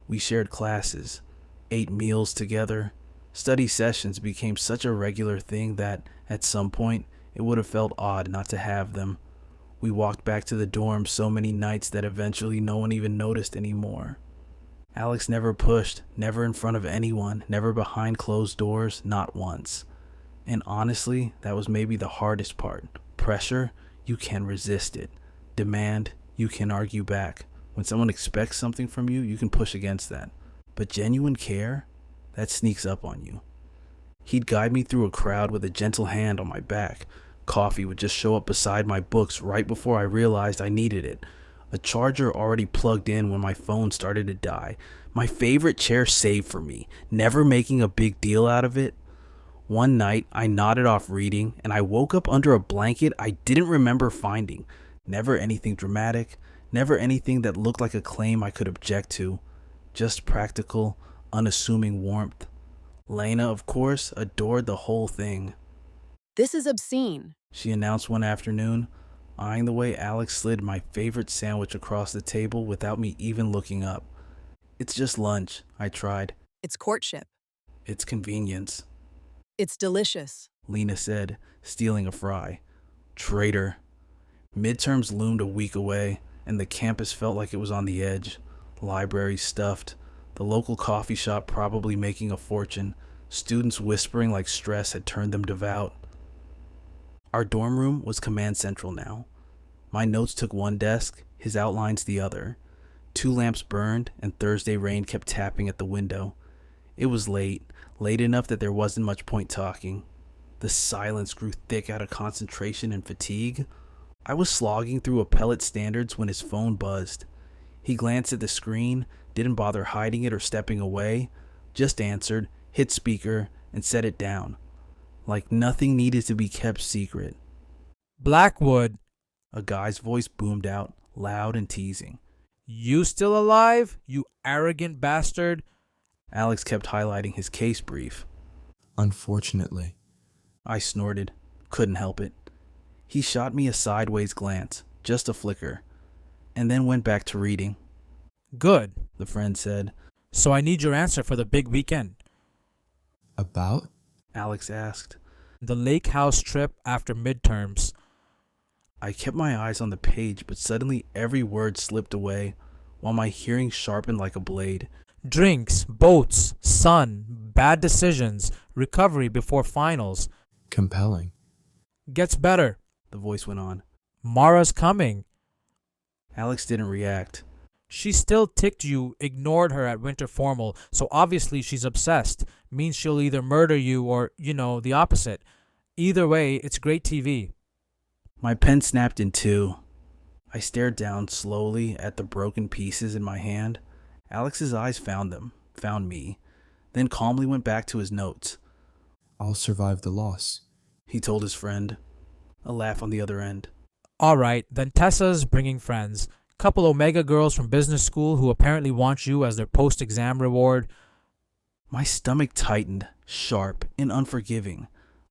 We shared classes, ate meals together. Study sessions became such a regular thing that, at some point, it would have felt odd not to have them. We walked back to the dorm so many nights that eventually no one even noticed anymore. Alex never pushed, never in front of anyone, never behind closed doors, not once. And honestly, that was maybe the hardest part. Pressure, you can resist it. Demand, you can argue back. When someone expects something from you, you can push against that. But genuine care, that sneaks up on you. He'd guide me through a crowd with a gentle hand on my back. Coffee would just show up beside my books right before I realized I needed it. A charger already plugged in when my phone started to die. My favorite chair saved for me, never making a big deal out of it. One night, I nodded off reading, and I woke up under a blanket I didn't remember finding. Never anything dramatic, never anything that looked like a claim I could object to. Just practical, unassuming warmth. Lena, of course, adored the whole thing. This is obscene, She announced one afternoon, eyeing the way Alex slid my favorite sandwich across the table without me even looking up. It's just lunch, I tried. It's courtship. It's convenience, It's delicious. Lena said, stealing a fry. Traitor. Midterms loomed a week away, and the campus felt like it was on the edge. Libraries stuffed, the local coffee shop probably making a fortune, students whispering like stress had turned them devout. Our dorm room was command central now. My notes took one desk, his outlines the other. 2 lamps burned, and Thursday rain kept tapping at the window. It was late enough that there wasn't much point talking. The silence grew thick out of concentration and fatigue. I was slogging through appellate standards when his phone buzzed. He glanced at the screen, didn't bother hiding it or stepping away, just answered, hit speaker, and set it down. Like nothing needed to be kept secret. Blackwood, A guy's voice boomed out, loud and teasing. you still alive, you arrogant bastard? Alex kept highlighting his case brief. Unfortunately. I snorted. Couldn't help it. He shot me a sideways glance, just a flicker, and then went back to reading. Good. The friend said. So I need your answer for the big weekend. About? Alex asked. The lake house trip after midterms. I kept my eyes on the page, but suddenly every word slipped away, while my hearing sharpened like a blade. Drinks, boats, sun, bad decisions, recovery before finals. Compelling. Gets better. The voice went on. Mara's coming. Alex didn't react. She still ticked you, ignored her at winter formal, so obviously she's obsessed. Means she'll either murder you or, the opposite. Either way, it's great TV. My pen snapped in two. I stared down slowly at the broken pieces in my hand. Alex's eyes found them, found me, then calmly went back to his notes. I'll survive the loss. He told his friend. A laugh on the other end. Alright, then Tessa's bringing friends. Couple Omega girls from business school who apparently want you as their post-exam reward. My stomach tightened, sharp and unforgiving.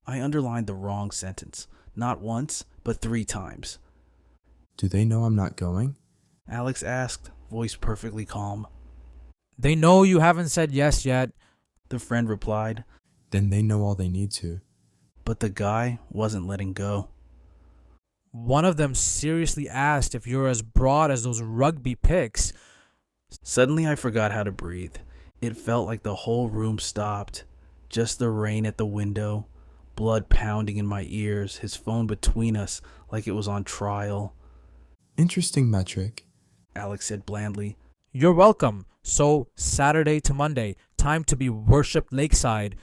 I underlined the wrong sentence. Not once, but 3 times. Do they know I'm not going? Alex asked, voice perfectly calm. They know you haven't said yes yet. The friend replied, Then they know all they need to. but the guy wasn't letting go. One of them seriously asked if you're as broad as those rugby pics. Suddenly I forgot how to breathe. It felt like the whole room stopped. Just the rain at the window, blood pounding in my ears, his phone between us like it was on trial. Interesting metric. Alex said blandly. You're welcome. So, Saturday to Monday, time to be worshipped lakeside.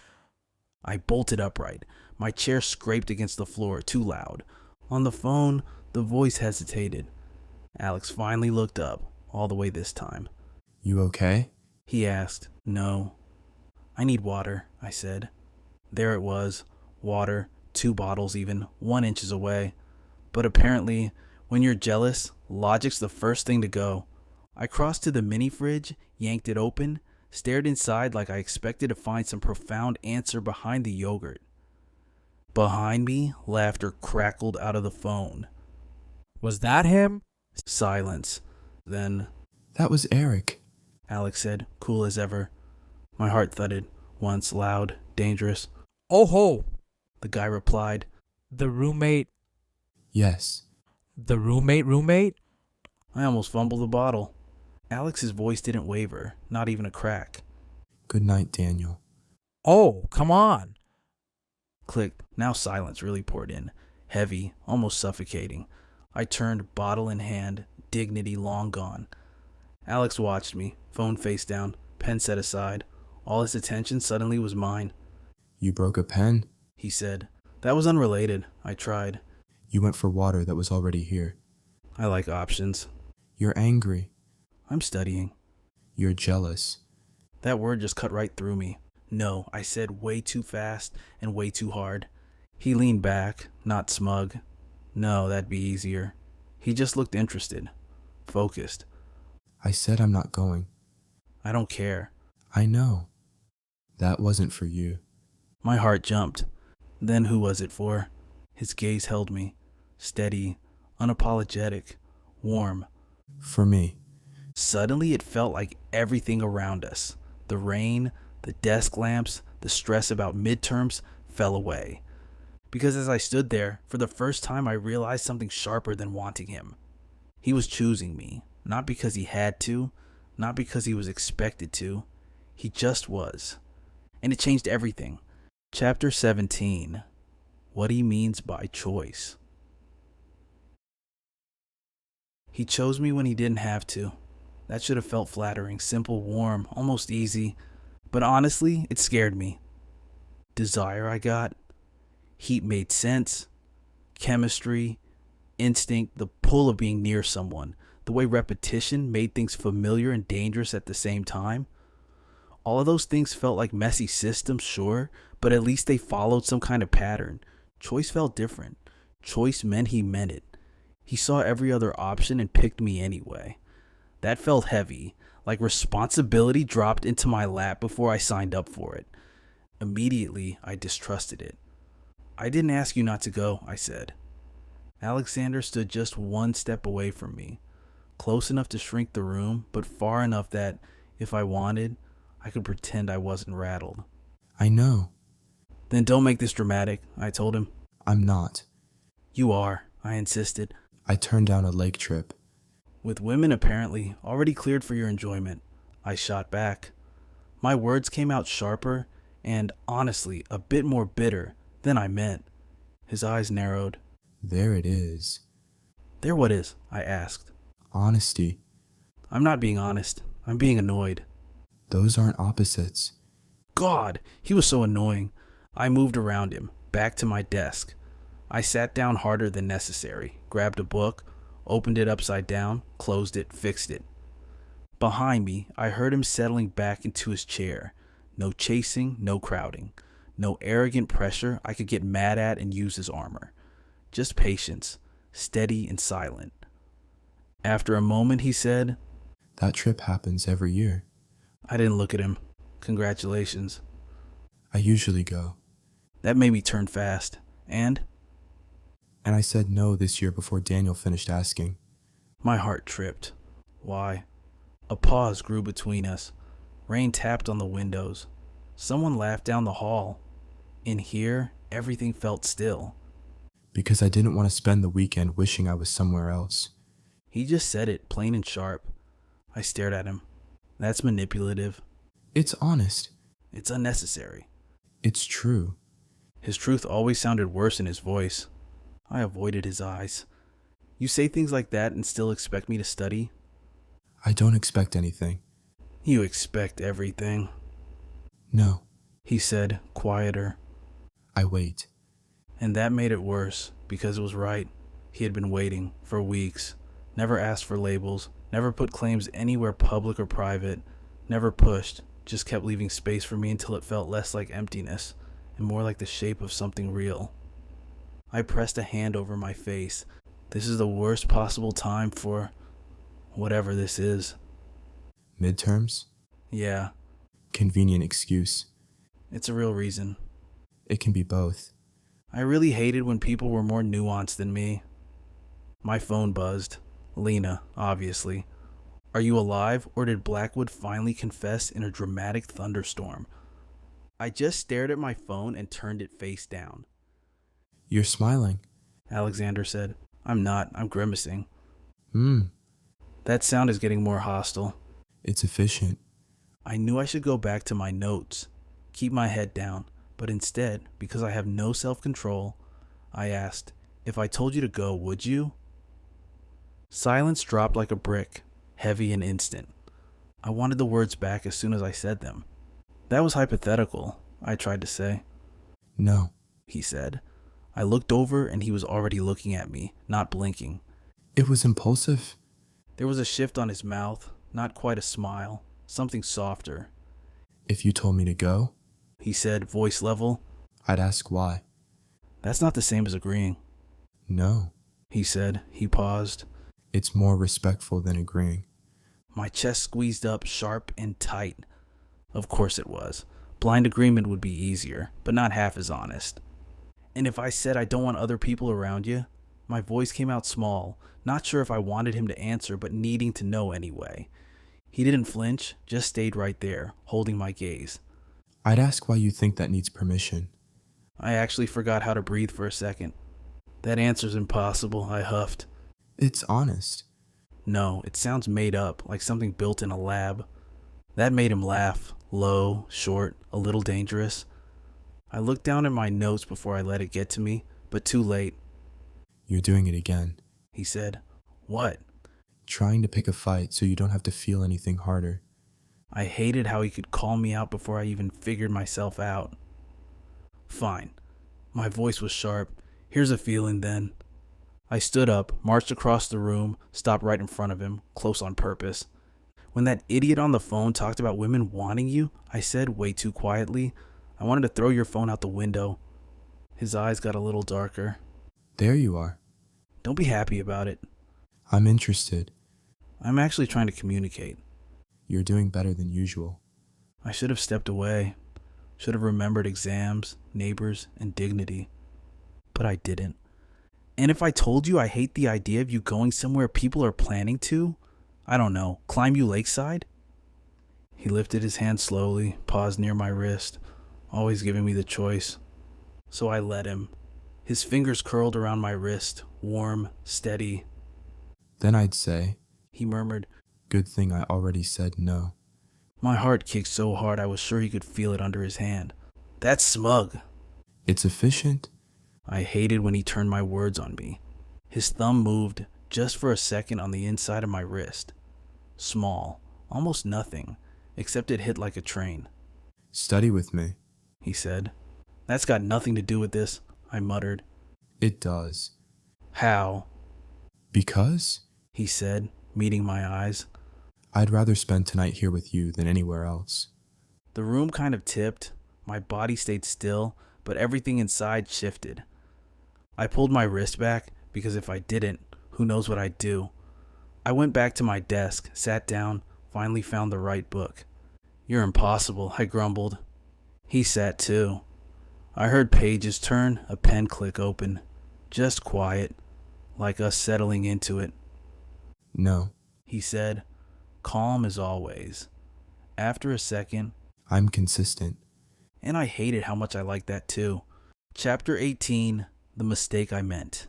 I bolted upright. My chair scraped against the floor, too loud. On the phone, the voice hesitated. Alex finally looked up, all the way this time. You okay? He asked. No. I need water, I said. There it was. Water, 2 bottles even, 1 inches away. But apparently, when you're jealous, logic's the first thing to go. I crossed to the mini fridge, yanked it open, stared inside like I expected to find some profound answer behind the yogurt. Behind me, laughter crackled out of the phone. Was that him? Silence. Then, That was Eric. Alex said, cool as ever. My heart thudded, once loud, dangerous. Oh ho! The guy replied, The roommate. Yes. The roommate? I almost fumbled the bottle. Alex's voice didn't waver, not even a crack. Good night, Daniel. Oh, come on. Click. Now silence really poured in, heavy, almost suffocating. I turned, bottle in hand, dignity long gone. Alex watched me, phone face down, pen set aside. All his attention suddenly was mine. You broke a pen. He said. That was unrelated. I tried. You went for water that was already here. I like options. You're angry. I'm studying. You're jealous. That word just cut right through me. No, I said way too fast and way too hard. He leaned back, not smug. No, that'd be easier. He just looked interested, focused. I said I'm not going. I don't care. I know. That wasn't for you. My heart jumped. Then who was it for? His gaze held me, steady, unapologetic, warm. For me. Suddenly it felt like everything around us, the rain, the desk lamps, the stress about midterms, fell away. Because as I stood there, for the first time I realized something sharper than wanting him. He was choosing me, not because he had to, not because he was expected to. He just was. And it changed everything. Chapter 17. What he means by choice. He chose me when he didn't have to. That should have felt flattering, simple, warm, almost easy. But honestly, it scared me. Desire I got. Heat made sense. Chemistry. Instinct. The pull of being near someone. The way repetition made things familiar and dangerous at the same time. All of those things felt like messy systems, sure, but at least they followed some kind of pattern. Choice felt different. Choice meant he meant it. He saw every other option and picked me anyway. That felt heavy, like responsibility dropped into my lap before I signed up for it. Immediately, I distrusted it. I didn't ask you not to go, I said. Alexander stood just 1 step away from me, close enough to shrink the room, but far enough that, if I wanted, I could pretend I wasn't rattled. I know. Then don't make this dramatic, I told him. I'm not. You are, I insisted. I turned down a lake trip. With women apparently already cleared for your enjoyment, I shot back. My words came out sharper and, honestly, a bit more bitter than I meant. His eyes narrowed. There it is. There what is? I asked. Honesty. I'm not being honest. I'm being annoyed. Those aren't opposites. God, he was so annoying. I moved around him, back to my desk. I sat down harder than necessary, grabbed a book, opened it upside down, closed it, fixed it. Behind me, I heard him settling back into his chair. No chasing, no crowding. No arrogant pressure I could get mad at and use as armor. just patience, steady and silent. After a moment, he said, That trip happens every year. I didn't look at him. Congratulations. I usually go. That made me turn fast. And And I said no this year before Daniel finished asking. my heart tripped. Why? A pause grew between us. Rain tapped on the windows. Someone laughed down the hall. In here, everything felt still. Because I didn't want to spend the weekend wishing I was somewhere else. He just said it, plain and sharp. I stared at him. That's manipulative. It's honest. It's unnecessary. It's true. His truth always sounded worse in his voice. I avoided his eyes. You say things like that and still expect me to study? I don't expect anything. You expect everything, No, he said, quieter. I wait. And that made it worse, because it was right. He had been waiting for weeks, never asked for labels, never put claims anywhere public or private, never pushed, just kept leaving space for me until it felt less like emptiness and more like the shape of something real. I pressed a hand over my face. This is the worst possible time for whatever this is. Midterms? Yeah, Convenient excuse. it's a real reason. It can be both. I really hated when people were more nuanced than me. My phone buzzed. Lena, obviously. Are you alive, or did Blackwood finally confess in a dramatic thunderstorm? I just stared at my phone and turned it face down. You're smiling. Alexander said. I'm not. I'm grimacing. Hmm. That sound is getting more hostile. It's efficient. I knew I should go back to my notes, keep my head down, but instead, because I have no self-control, I asked, if I told you to go, would you? Silence dropped like a brick, heavy and instant. I wanted the words back as soon as I said them. That was hypothetical, I tried to say. No. He said. I looked over and he was already looking at me, not blinking. It was impulsive. There was a shift on his mouth, not quite a smile, something softer. If you told me to go, He said, voice level. I'd ask why. That's not the same as agreeing. No. He said. He paused. It's more respectful than agreeing. My chest squeezed up sharp and tight. Of course it was. Blind agreement would be easier, but not half as honest. And if I said I don't want other people around you, my voice came out small, not sure if I wanted him to answer, but needing to know anyway. He didn't flinch, just stayed right there, holding my gaze. I'd ask why you think that needs permission. I actually forgot how to breathe for a second. That answer's impossible, I huffed. It's honest. No, it sounds made up, like something built in a lab. That made him laugh, low, short, a little dangerous. I looked down at my notes before I let it get to me, but too late. You're doing it again. He said, What? Trying to pick a fight so you don't have to feel anything harder. I hated how he could call me out before I even figured myself out. Fine. My voice was sharp. Here's a feeling then. I stood up, marched across the room, stopped right in front of him, close on purpose. When that idiot on the phone talked about women wanting you, I said way too quietly, I wanted to throw your phone out the window. His eyes got a little darker. There you are. Don't be happy about it. I'm interested. I'm actually trying to communicate. You're doing better than usual. I should have stepped away. Should have remembered exams, neighbors, and dignity. But I didn't. And if I told you I hate the idea of you going somewhere people are planning to, I don't know, climb you lakeside? He lifted his hand slowly, paused near my wrist, always giving me the choice. So I let him. His fingers curled around my wrist, warm, steady. Then I'd say, He murmured. good thing I already said no. My heart kicked so hard I was sure he could feel it under his hand. That's smug. It's efficient. I hated when he turned my words on me. His thumb moved just for a second on the inside of my wrist. Small, almost nothing, except it hit like a train. Study with me. He said. That's got nothing to do with this, I muttered. It does. How? Because? He said, meeting my eyes. I'd rather spend tonight here with you than anywhere else. The room kind of tipped. My body stayed still, but everything inside shifted. I pulled my wrist back because if I didn't, who knows what I'd do. I went back to my desk, sat down, finally found the right book. "You're impossible," I grumbled. He sat too. I heard pages turn, a pen click open. Just quiet, like us settling into it. No, He said, calm as always. After a second, I'm consistent. and I hated how much I liked that too. Chapter 18, The Mistake I Meant.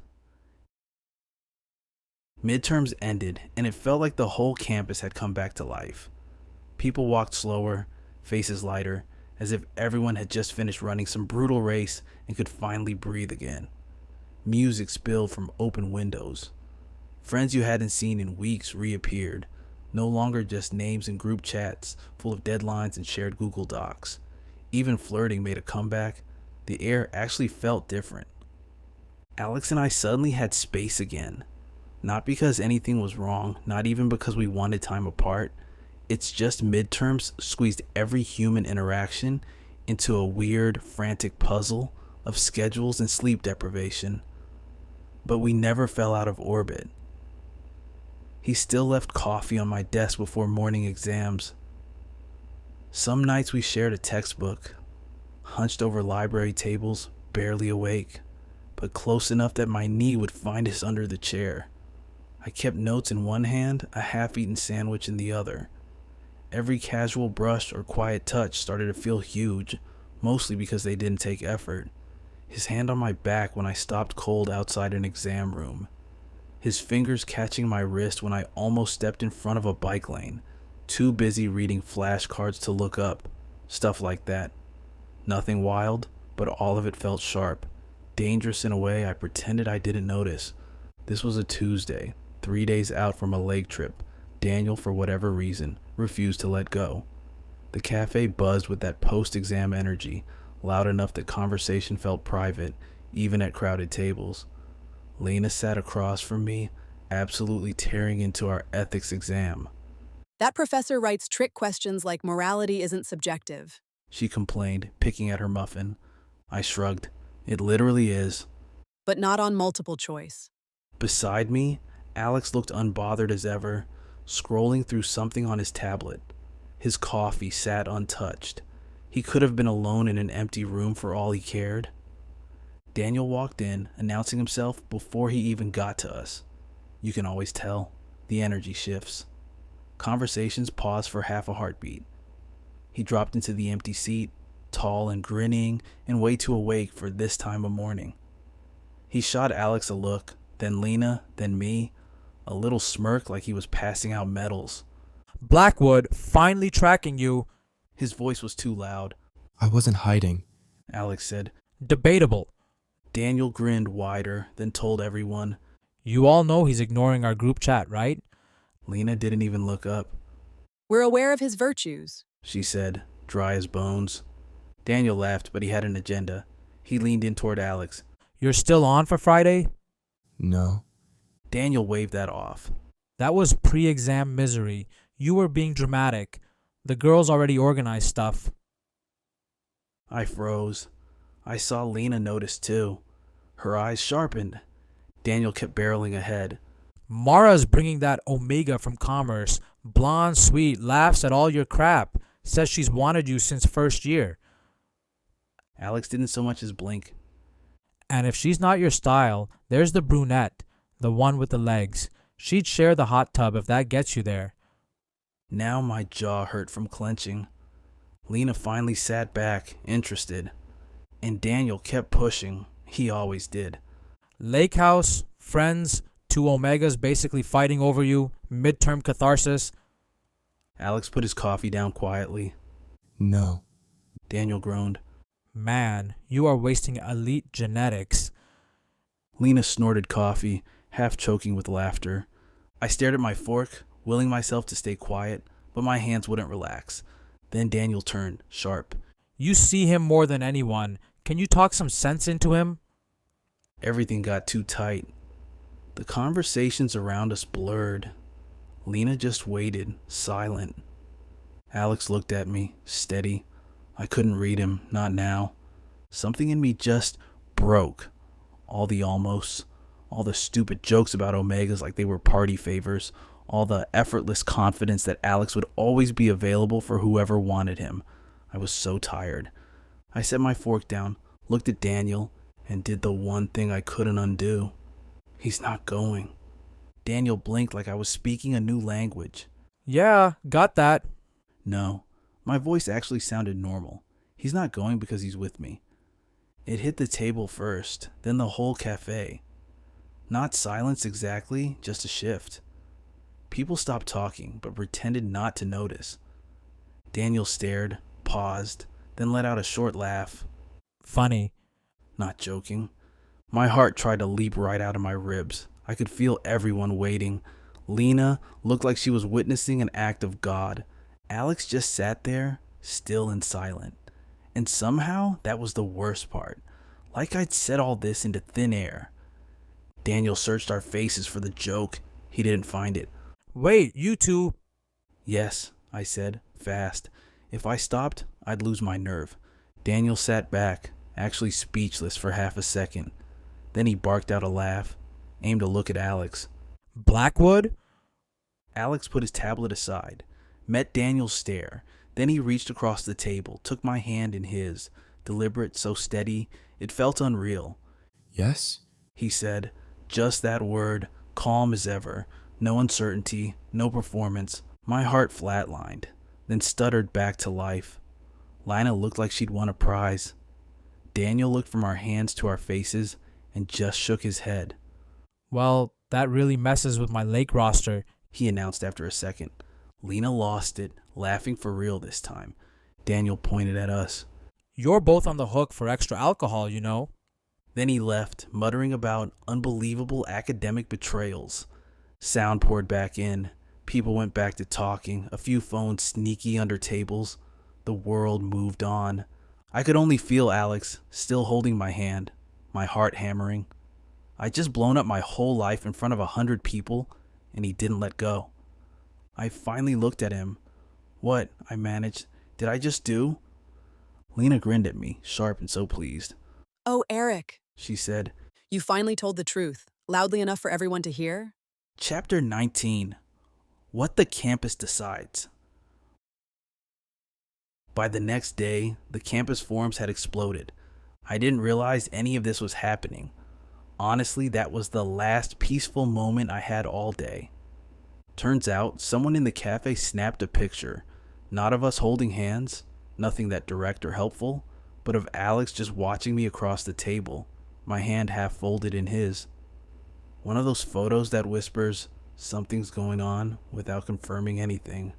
Midterms ended, and it felt like the whole campus had come back to life. People walked slower, faces lighter, as if everyone had just finished running some brutal race and could finally breathe again. Music spilled from open windows. Friends you hadn't seen in weeks reappeared, no longer just names in group chats full of deadlines and shared Google Docs. Even flirting made a comeback. The air actually felt different. Alex and I suddenly had space again. Not because anything was wrong, not even because we wanted time apart. It's just midterms squeezed every human interaction into a weird, frantic puzzle of schedules and sleep deprivation. But we never fell out of orbit. He still left coffee on my desk before morning exams. Some nights we shared a textbook, hunched over library tables, barely awake, but close enough that my knee would find us under the chair. I kept notes in one hand, a half-eaten sandwich in the other. Every casual brush or quiet touch started to feel huge, mostly because they didn't take effort. His hand on my back when I stopped cold outside an exam room. His fingers catching my wrist when I almost stepped in front of a bike lane, too busy reading flashcards to look up. Stuff like that. Nothing wild, but all of it felt sharp. Dangerous in a way I pretended I didn't notice. This was a Tuesday, 3 days out from a lake trip. Daniel, for whatever reason, refused to let go. The cafe buzzed with that post-exam energy, loud enough that conversation felt private, even at crowded tables. Lena sat across from me, absolutely tearing into our ethics exam. That professor writes trick questions like morality isn't subjective. She complained, picking at her muffin. I shrugged. It literally is. But not on multiple choice. Beside me, Alex looked unbothered as ever, scrolling through something on his tablet. His coffee sat untouched. He could have been alone in an empty room for all he cared. Daniel walked in, announcing himself before he even got to us. You can always tell. The energy shifts. Conversations pause for half a heartbeat. He dropped into the empty seat, tall and grinning and way too awake for this time of morning. He shot Alex a look, then Lena, then me, a little smirk like he was passing out medals. Blackwood, finally tracking you. His voice was too loud. I wasn't hiding. Alex said. Debatable. Daniel grinned wider, then told everyone. You all know he's ignoring our group chat, right? Lena didn't even look up. We're aware of his virtues, She said, dry as bones. Daniel laughed, but he had an agenda. He leaned in toward Alex. You're still on for Friday? No. Daniel waved that off. That was pre-exam misery. You were being dramatic. The girls already organized stuff. I froze. I saw Lena notice too. Her eyes sharpened. Daniel kept barreling ahead. Mara's bringing that Omega from Commerce. Blonde, sweet, laughs at all your crap. Says she's wanted you since first year. Alex didn't so much as blink. And if she's not your style, there's the brunette, the one with the legs. She'd share the hot tub if that gets you there. Now my jaw hurt from clenching. Lena finally sat back, interested. And Daniel kept pushing. He always did. Lake house, friends, two Omegas basically fighting over you, midterm catharsis. Alex put his coffee down quietly. No. Daniel groaned. Man, you are wasting elite genetics. Lena snorted coffee, half choking with laughter. I stared at my fork, willing myself to stay quiet, but my hands wouldn't relax. Then Daniel turned, sharp. You see him more than anyone. Can you talk some sense into him? Everything got too tight. The conversations around us blurred. Lena just waited, silent. Alex looked at me, steady. I couldn't read him, not now. Something in me just broke. all the almosts, all the stupid jokes about Omegas like they were party favors, all the effortless confidence that Alex would always be available for whoever wanted him. I was so tired. I set my fork down, looked at Daniel, and did the one thing I couldn't undo. He's not going. Daniel blinked like I was speaking a new language. Yeah, got that. No, my voice actually sounded normal. He's not going because he's with me. It hit the table first, then the whole cafe. Not silence exactly, just a shift. People stopped talking, but pretended not to notice. Daniel stared, paused, then let out a short laugh. Funny. Not joking. My heart tried to leap right out of my ribs. I could feel everyone waiting. Lena looked like she was witnessing an act of God. Alex just sat there, still and silent. And somehow, that was the worst part. Like I'd said all this into thin air. Daniel searched our faces for the joke. He didn't find it. Wait, you two. Yes, I said, fast. If I stopped, I'd lose my nerve. Daniel sat back, actually speechless for half a second. Then he barked out a laugh, aimed a look at Alex. Blackwood? Alex put his tablet aside, met Daniel's stare. Then he reached across the table, took my hand in his, deliberate, so steady, it felt unreal. Yes? He said, just that word, calm as ever, no uncertainty, no performance. My heart flatlined, then stuttered back to life. Lina looked like she'd won a prize. Daniel looked from our hands to our faces and just shook his head. Well, that really messes with my lake roster, he announced after a second. Lena lost it, laughing for real this time. Daniel pointed at us. You're both on the hook for extra alcohol, you know. Then he left, muttering about unbelievable academic betrayals. Sound poured back in. People went back to talking, a few phones sneaky under tables. The world moved on. I could only feel Alex, still holding my hand, my heart hammering. I'd just blown up my whole life in front of 100 people, and he didn't let go. I finally looked at him. What, I managed, did I just do? Lena grinned at me, sharp and so pleased. Oh, Eric, She said, you finally told the truth, loudly enough for everyone to hear? Chapter 19. What the campus decides. By the next day, the campus forums had exploded. I didn't realize any of this was happening. Honestly, that was the last peaceful moment I had all day. Turns out, someone in the cafe snapped a picture, not of us holding hands, nothing that direct or helpful, but of Alex just watching me across the table, my hand half folded in his. One of those photos that whispers, something's going on, without confirming anything.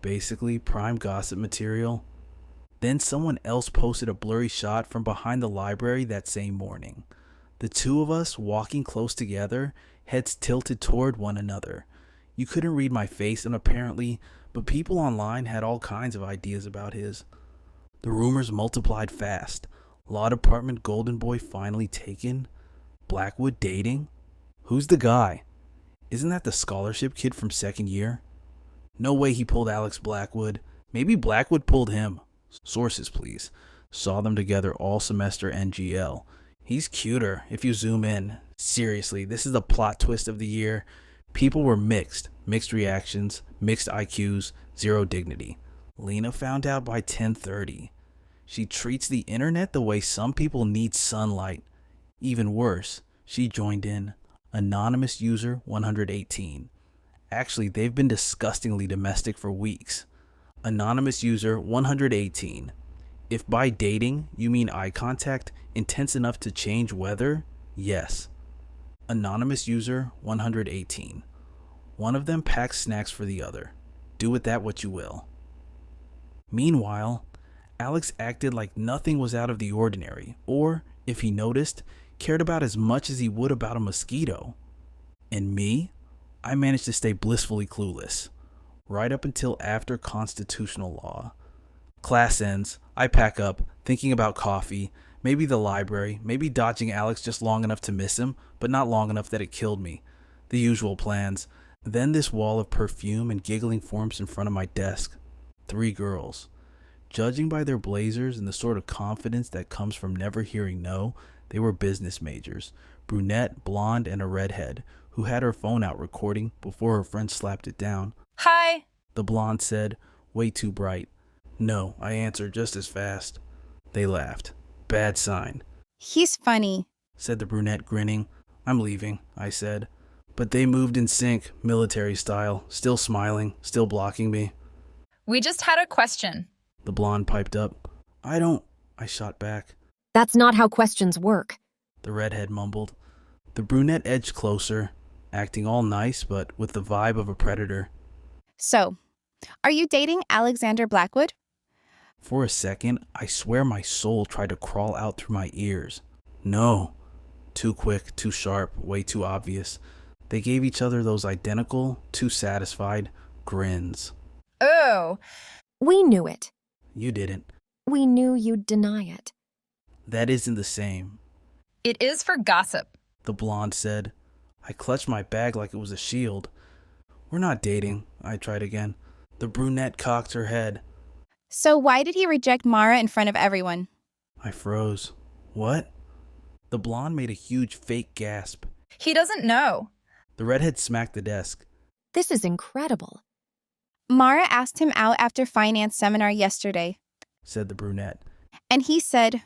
Basically, prime gossip material. Then someone else posted a blurry shot from behind the library that same morning. The two of us walking close together, heads tilted toward one another. You couldn't read my face, and apparently, but people online had all kinds of ideas about his. The rumors multiplied fast. Law department golden boy finally taken? Blackwood dating? Who's the guy? Isn't that the scholarship kid from second year? No way he pulled Alex Blackwood. Maybe Blackwood pulled him. Sources, please. Saw them together all semester NGL. He's cuter if you zoom in. Seriously, this is the plot twist of the year. People were mixed reactions, mixed IQs, zero dignity. Lena found out by 10:30. She treats the internet the way some people need sunlight. Even worse, she joined in. Anonymous user 118. Actually, they've been disgustingly domestic for weeks. Anonymous user 118. If by dating you mean eye contact intense enough to change weather, yes. Anonymous user 118. One of them packs snacks for the other. Do with that what you will. Meanwhile, Alex acted like nothing was out of the ordinary, or, if he noticed, cared about as much as he would about a mosquito. And me? I managed to stay blissfully clueless, right up until after constitutional law. Class ends, I pack up, thinking about coffee, maybe the library, maybe dodging Alex just long enough to miss him, but not long enough that it killed me. The usual plans. Then this wall of perfume and giggling forms in front of my desk. 3 girls. Judging by their blazers and the sort of confidence that comes from never hearing no, They were business majors, brunette, blonde, and a redhead, who had her phone out recording before her friend slapped it down. Hi. The blonde said, way too bright. No, I answered just as fast. They laughed. Bad sign, He's funny. said the brunette, grinning. I'm leaving, I said. But they moved in sync, military style, still smiling, still blocking me. We just had a question. The blonde piped up. I shot back. That's not how questions work. The redhead mumbled. The brunette edged closer, acting all nice but with the vibe of a predator. So, are you dating Alexander Blackwood? For a second, I swear my soul tried to crawl out through my ears. No. Too quick, too sharp, way too obvious. They gave each other those identical, too satisfied grins. Oh. We knew it. You didn't. We knew you'd deny it. That isn't the same, It is for gossip. the blonde said. I clutched my bag like it was a shield. We're not dating, I tried again. The brunette cocked her head. So why did he reject Mara in front of everyone? I froze. What? The blonde made a huge fake gasp. He doesn't know. The redhead smacked the desk. This is incredible. Mara asked him out after finance seminar yesterday, Said the brunette. and he said,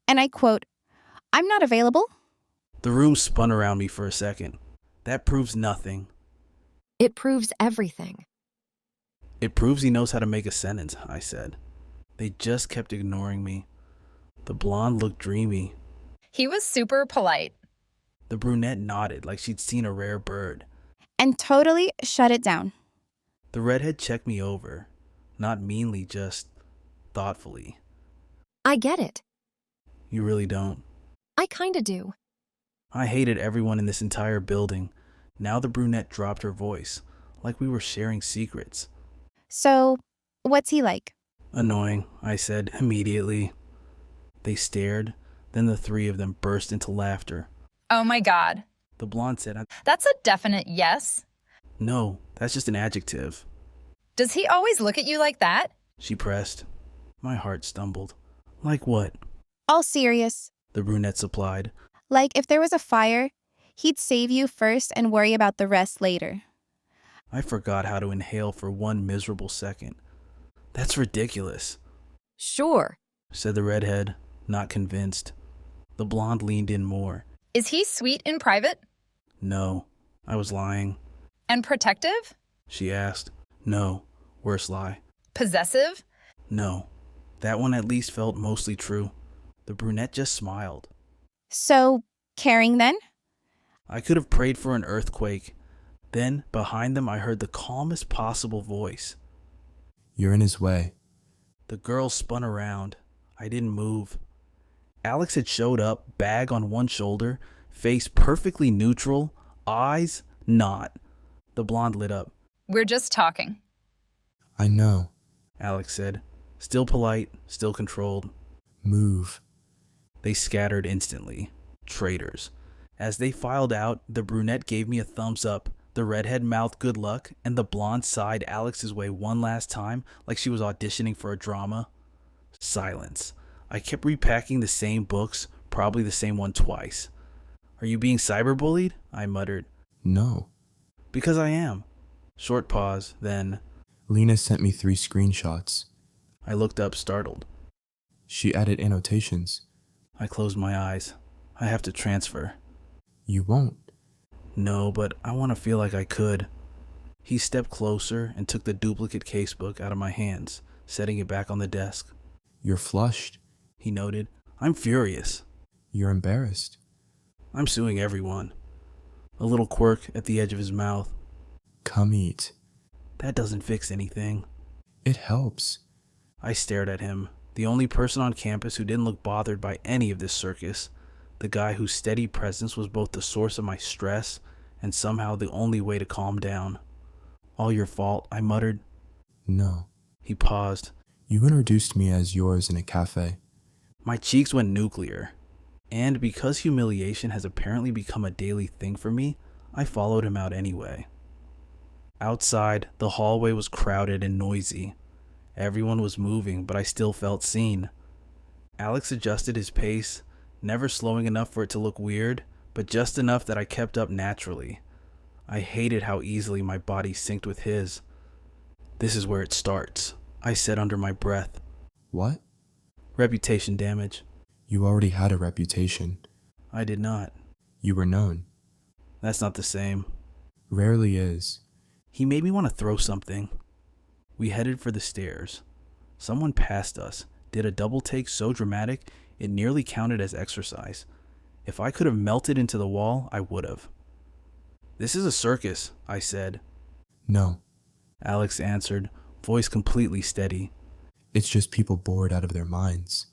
and I quote, I'm not available. The room spun around me for a second. That proves nothing. It proves everything. It proves he knows how to make a sentence, I said. They just kept ignoring me. The blonde looked dreamy. He was super polite. The brunette nodded like she'd seen a rare bird. And totally shut it down. The redhead checked me over. Not meanly, just thoughtfully. I get it. You really don't. I kinda do. I hated everyone in this entire building. Now the brunette dropped her voice, like we were sharing secrets. So, what's he like? Annoying, I said immediately. They stared, then the three of them burst into laughter. Oh my God. The blonde said, That's a definite yes. No, that's just an adjective. Does he always look at you like that? She pressed. My heart stumbled. Like what? All serious. The brunette supplied. Like if there was a fire, he'd save you first and worry about the rest later. I forgot how to inhale for one miserable second. That's ridiculous, Sure. said the redhead, not convinced. The blonde leaned in more. Is he sweet in private? No, I was lying. And protective? She asked. No, worse lie. Possessive? No, that one at least felt mostly true. The brunette just smiled. So, caring then? I could have prayed for an earthquake. Then, behind them, I heard the calmest possible voice. You're in his way. The girl spun around. I didn't move. Alex had showed up, bag on one shoulder, face perfectly neutral, eyes not. The blonde lit up. We're just talking. I know. Alex said. Still polite, still controlled. Move. They scattered instantly. Traitors. As they filed out, the brunette gave me a thumbs up. The redhead mouthed good luck, and the blonde sighed Alex's way one last time like she was auditioning for a drama. Silence. I kept repacking the same books, probably the same one twice. Are you being cyberbullied? I muttered. No. Because I am. Short pause, then Lena sent me 3 screenshots. I looked up, startled. She added annotations. I closed my eyes. I have to transfer. You won't. No, but I want to feel like I could. He stepped closer and took the duplicate casebook out of my hands, setting it back on the desk. You're flushed. He noted. I'm furious. You're embarrassed. I'm suing everyone. A little quirk at the edge of his mouth. Come eat. That doesn't fix anything. It helps. I stared at him, the only person on campus who didn't look bothered by any of this circus, the guy whose steady presence was both the source of my stress and somehow the only way to calm down. All your fault, I muttered. No. He paused. You introduced me as yours in a cafe. My cheeks went nuclear. And because humiliation has apparently become a daily thing for me, I followed him out anyway. Outside, the hallway was crowded and noisy. Everyone was moving, but I still felt seen. Alex adjusted his pace, never slowing enough for it to look weird, but just enough that I kept up naturally. I hated how easily my body synced with his. "This is where it starts," I said under my breath. What? "Reputation damage." You already had a reputation. I did not. You were known. That's not the same. Rarely is. He made me want to throw something. We headed for the stairs. Someone passed us, did a double take so dramatic it nearly counted as exercise. If I could have melted into the wall, I would have. "This is a circus," I said. No, Alex answered, voice completely steady. it's just people bored out of their minds.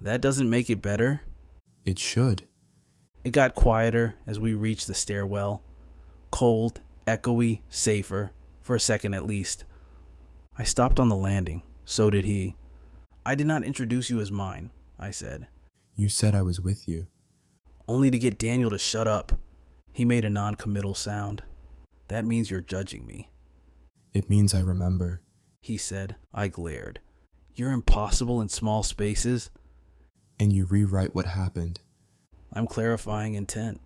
"That doesn't make it better." It should. It got quieter as we reached the stairwell. Cold, echoey, safer, for a second at least. I stopped on the landing. So did he. "I did not introduce you as mine," I said. You said I was with you. "Only to get Daniel to shut up." He made a non-committal sound. "That means you're judging me," It means I remember. he said. I glared. "You're impossible in small spaces." And you rewrite what happened. "I'm clarifying intent."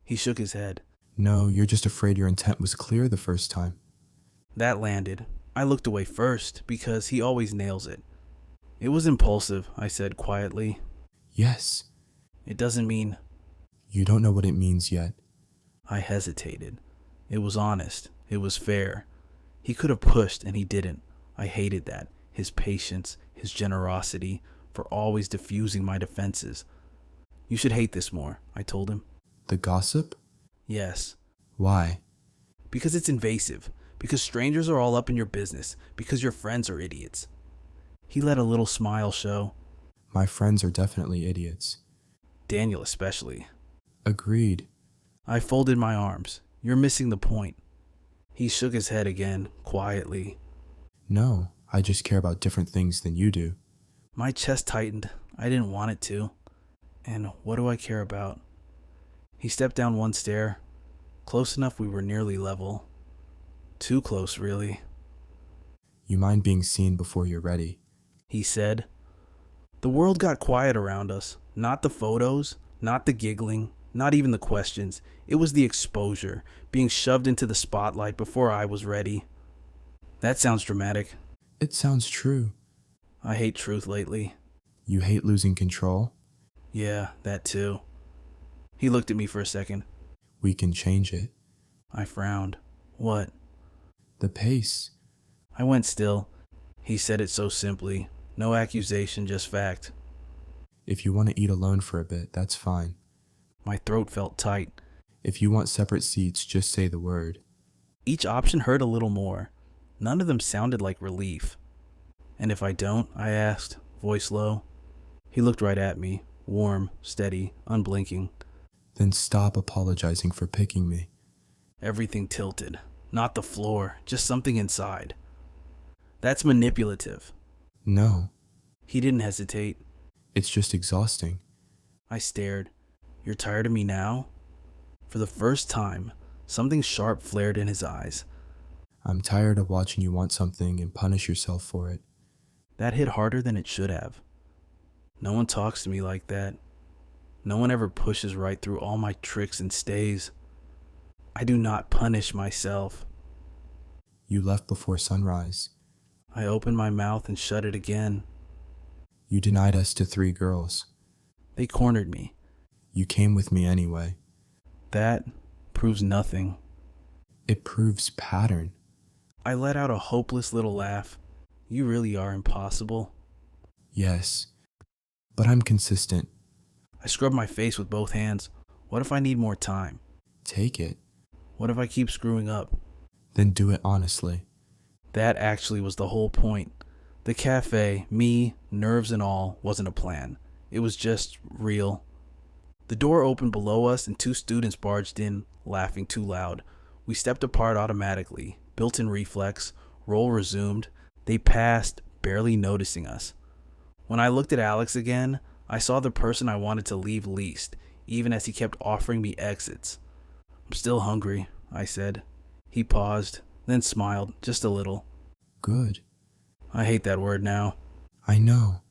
He shook his head. No, you're just afraid your intent was clear the first time. That landed. I looked away first because he always nails it. "It was impulsive," I said quietly. Yes. "It doesn't mean..." You don't know what it means yet. I hesitated. It was honest. It was fair. He could have pushed and he didn't. I hated that. His patience, his generosity, for always diffusing my defenses. "You should hate this more," I told him. The gossip? "Yes." Why? "Because it's invasive. Because strangers are all up in your business. Because your friends are idiots." He let a little smile show. My friends are definitely idiots. Daniel especially. Agreed. I folded my arms. "You're missing the point." He shook his head again, quietly. No, I just care about different things than you do. My chest tightened. I didn't want it to. And what do I care about? He stepped down one stair. Close enough we were nearly level. Too close, really, You mind being seen before you're ready. he said. The world got quiet around us. Not the photos, not the giggling, not even the questions. It was the exposure, being shoved into the spotlight before I was ready. That sounds dramatic. It sounds true. I hate truth lately. You hate losing control? Yeah, that too. He looked at me for a second. We can change it. I frowned. What? The pace. I went still. He said it so simply. No accusation, just fact. If you want to eat alone for a bit, that's fine. My throat felt tight. If you want separate seats, just say the word. Each option hurt a little more. None of them sounded like relief. "And if I don't?" I asked, voice low. He looked right at me, warm, steady, unblinking. Then stop apologizing for picking me. Everything tilted. Not the floor, just something inside. "That's manipulative." No, He didn't hesitate. it's just exhausting. I stared. "You're tired of me now?" For the first time, something sharp flared in his eyes. I'm tired of watching you want something and punish yourself for it. That hit harder than it should have. No one talks to me like that. No one ever pushes right through all my tricks and stays. I do not punish myself. You left before sunrise. I opened my mouth and shut it again. You denied us to 3 girls. They cornered me. You came with me anyway. That proves nothing. It proves pattern. I let out a hopeless little laugh. You really are impossible. Yes, but I'm consistent. I scrubbed my face with both hands. What if I need more time? Take it. What if I keep screwing up? Then do it honestly. That actually was the whole point. The cafe, me, nerves and all, wasn't a plan. It was just real. The door opened below us and 2 students barged in, laughing too loud. We stepped apart automatically. Built-in reflex. Roll resumed. They passed, barely noticing us. When I looked at Alex again, I saw the person I wanted to leave least, even as he kept offering me exits. "I'm still hungry," I said. He paused, then smiled, just a little. Good. I hate that word now. I know.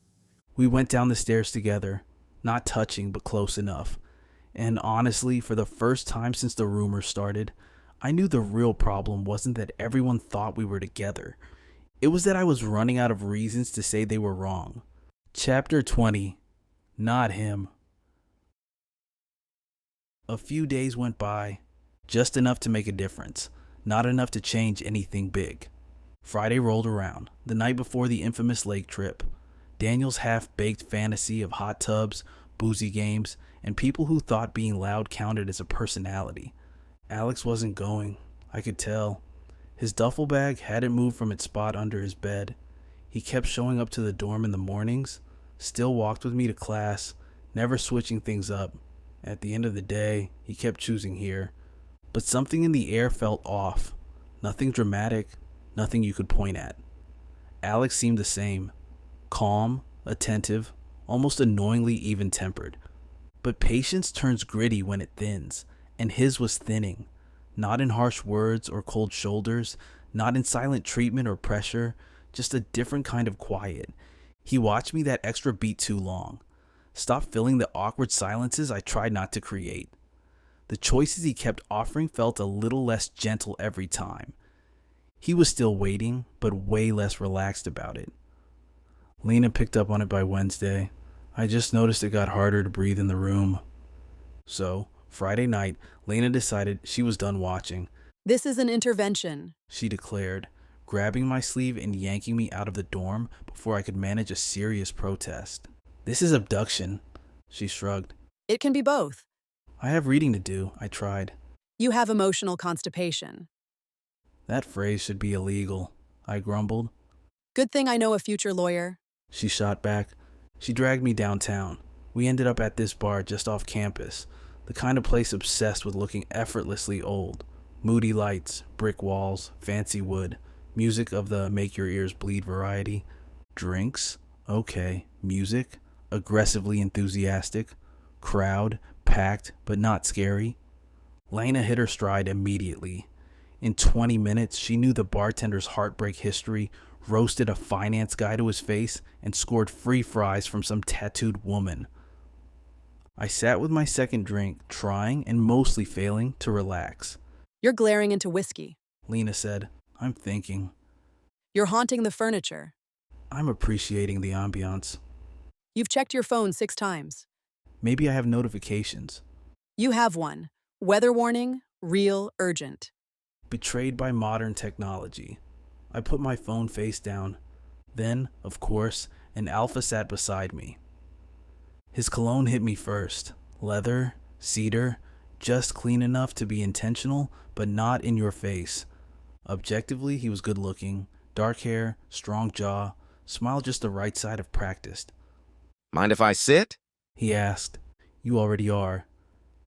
We went down the stairs together. Not touching, but close enough. And honestly, for the first time since the rumors started, I knew the real problem wasn't that everyone thought we were together. It was that I was running out of reasons to say they were wrong. Chapter 20. Not him. A few days went by, just enough to make a difference, not enough to change anything big. Friday rolled around, the night before the infamous lake trip. Daniel's half-baked fantasy of hot tubs, boozy games, and people who thought being loud counted as a personality. Alex wasn't going, I could tell. His duffel bag hadn't moved from its spot under his bed. He kept showing up to the dorm in the mornings, still walked with me to class, never switching things up. At the end of the day, he kept choosing here. But something in the air felt off. Nothing dramatic, nothing you could point at. Alex seemed the same. Calm, attentive, almost annoyingly even-tempered. But patience turns gritty when it thins, and his was thinning. Not in harsh words or cold shoulders, not in silent treatment or pressure, just a different kind of quiet. He watched me that extra beat too long. Stopped filling the awkward silences I tried not to create. The choices he kept offering felt a little less gentle every time. He was still waiting, but way less relaxed about it. Lena picked up on it by Wednesday. I just noticed it got harder to breathe in the room. So, Friday night, Lena decided she was done watching. This is an intervention. She declared, grabbing my sleeve and yanking me out of the dorm before I could manage a serious protest. This is abduction, she shrugged. It can be both. I have reading to do, I tried. You have emotional constipation. That phrase should be illegal, I grumbled. Good thing I know a future lawyer. She shot back. She dragged me downtown. We ended up at this bar just off campus, the kind of place obsessed with looking effortlessly old. Moody lights, brick walls, fancy wood, music of the make your ears bleed variety. Drinks? Okay. Music? Aggressively enthusiastic. Crowd? Packed, but not scary. Lena hit her stride immediately. In 20 minutes, she knew the bartender's heartbreak history, roasted a finance guy to his face, and scored free fries from some tattooed woman. I sat with my second drink, trying, and mostly failing, to relax. You're glaring into whiskey. Lena said, I'm thinking. You're haunting the furniture. I'm appreciating the ambiance. You've checked your phone 6 times. Maybe I have notifications. You have one. Weather warning, real, urgent. Betrayed by modern technology. I put my phone face down. Then, of course, an alpha sat beside me. His cologne hit me first. Leather, cedar, just clean enough to be intentional, but not in your face. Objectively, he was good looking. Dark hair, strong jaw, smile just the right side of practiced. Mind if I sit? He asked. You already are.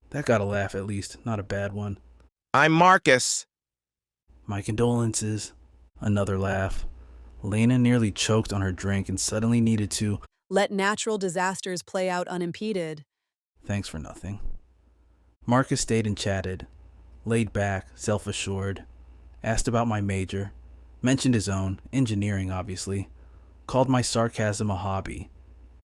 That got a laugh at least, not a bad one. I'm Marcus. My condolences. Another laugh. Lena nearly choked on her drink and suddenly needed to. Let natural disasters play out unimpeded. Thanks for nothing. Marcus stayed and chatted. Laid back, self-assured. Asked about my major. Mentioned his own, engineering obviously. Called my sarcasm a hobby.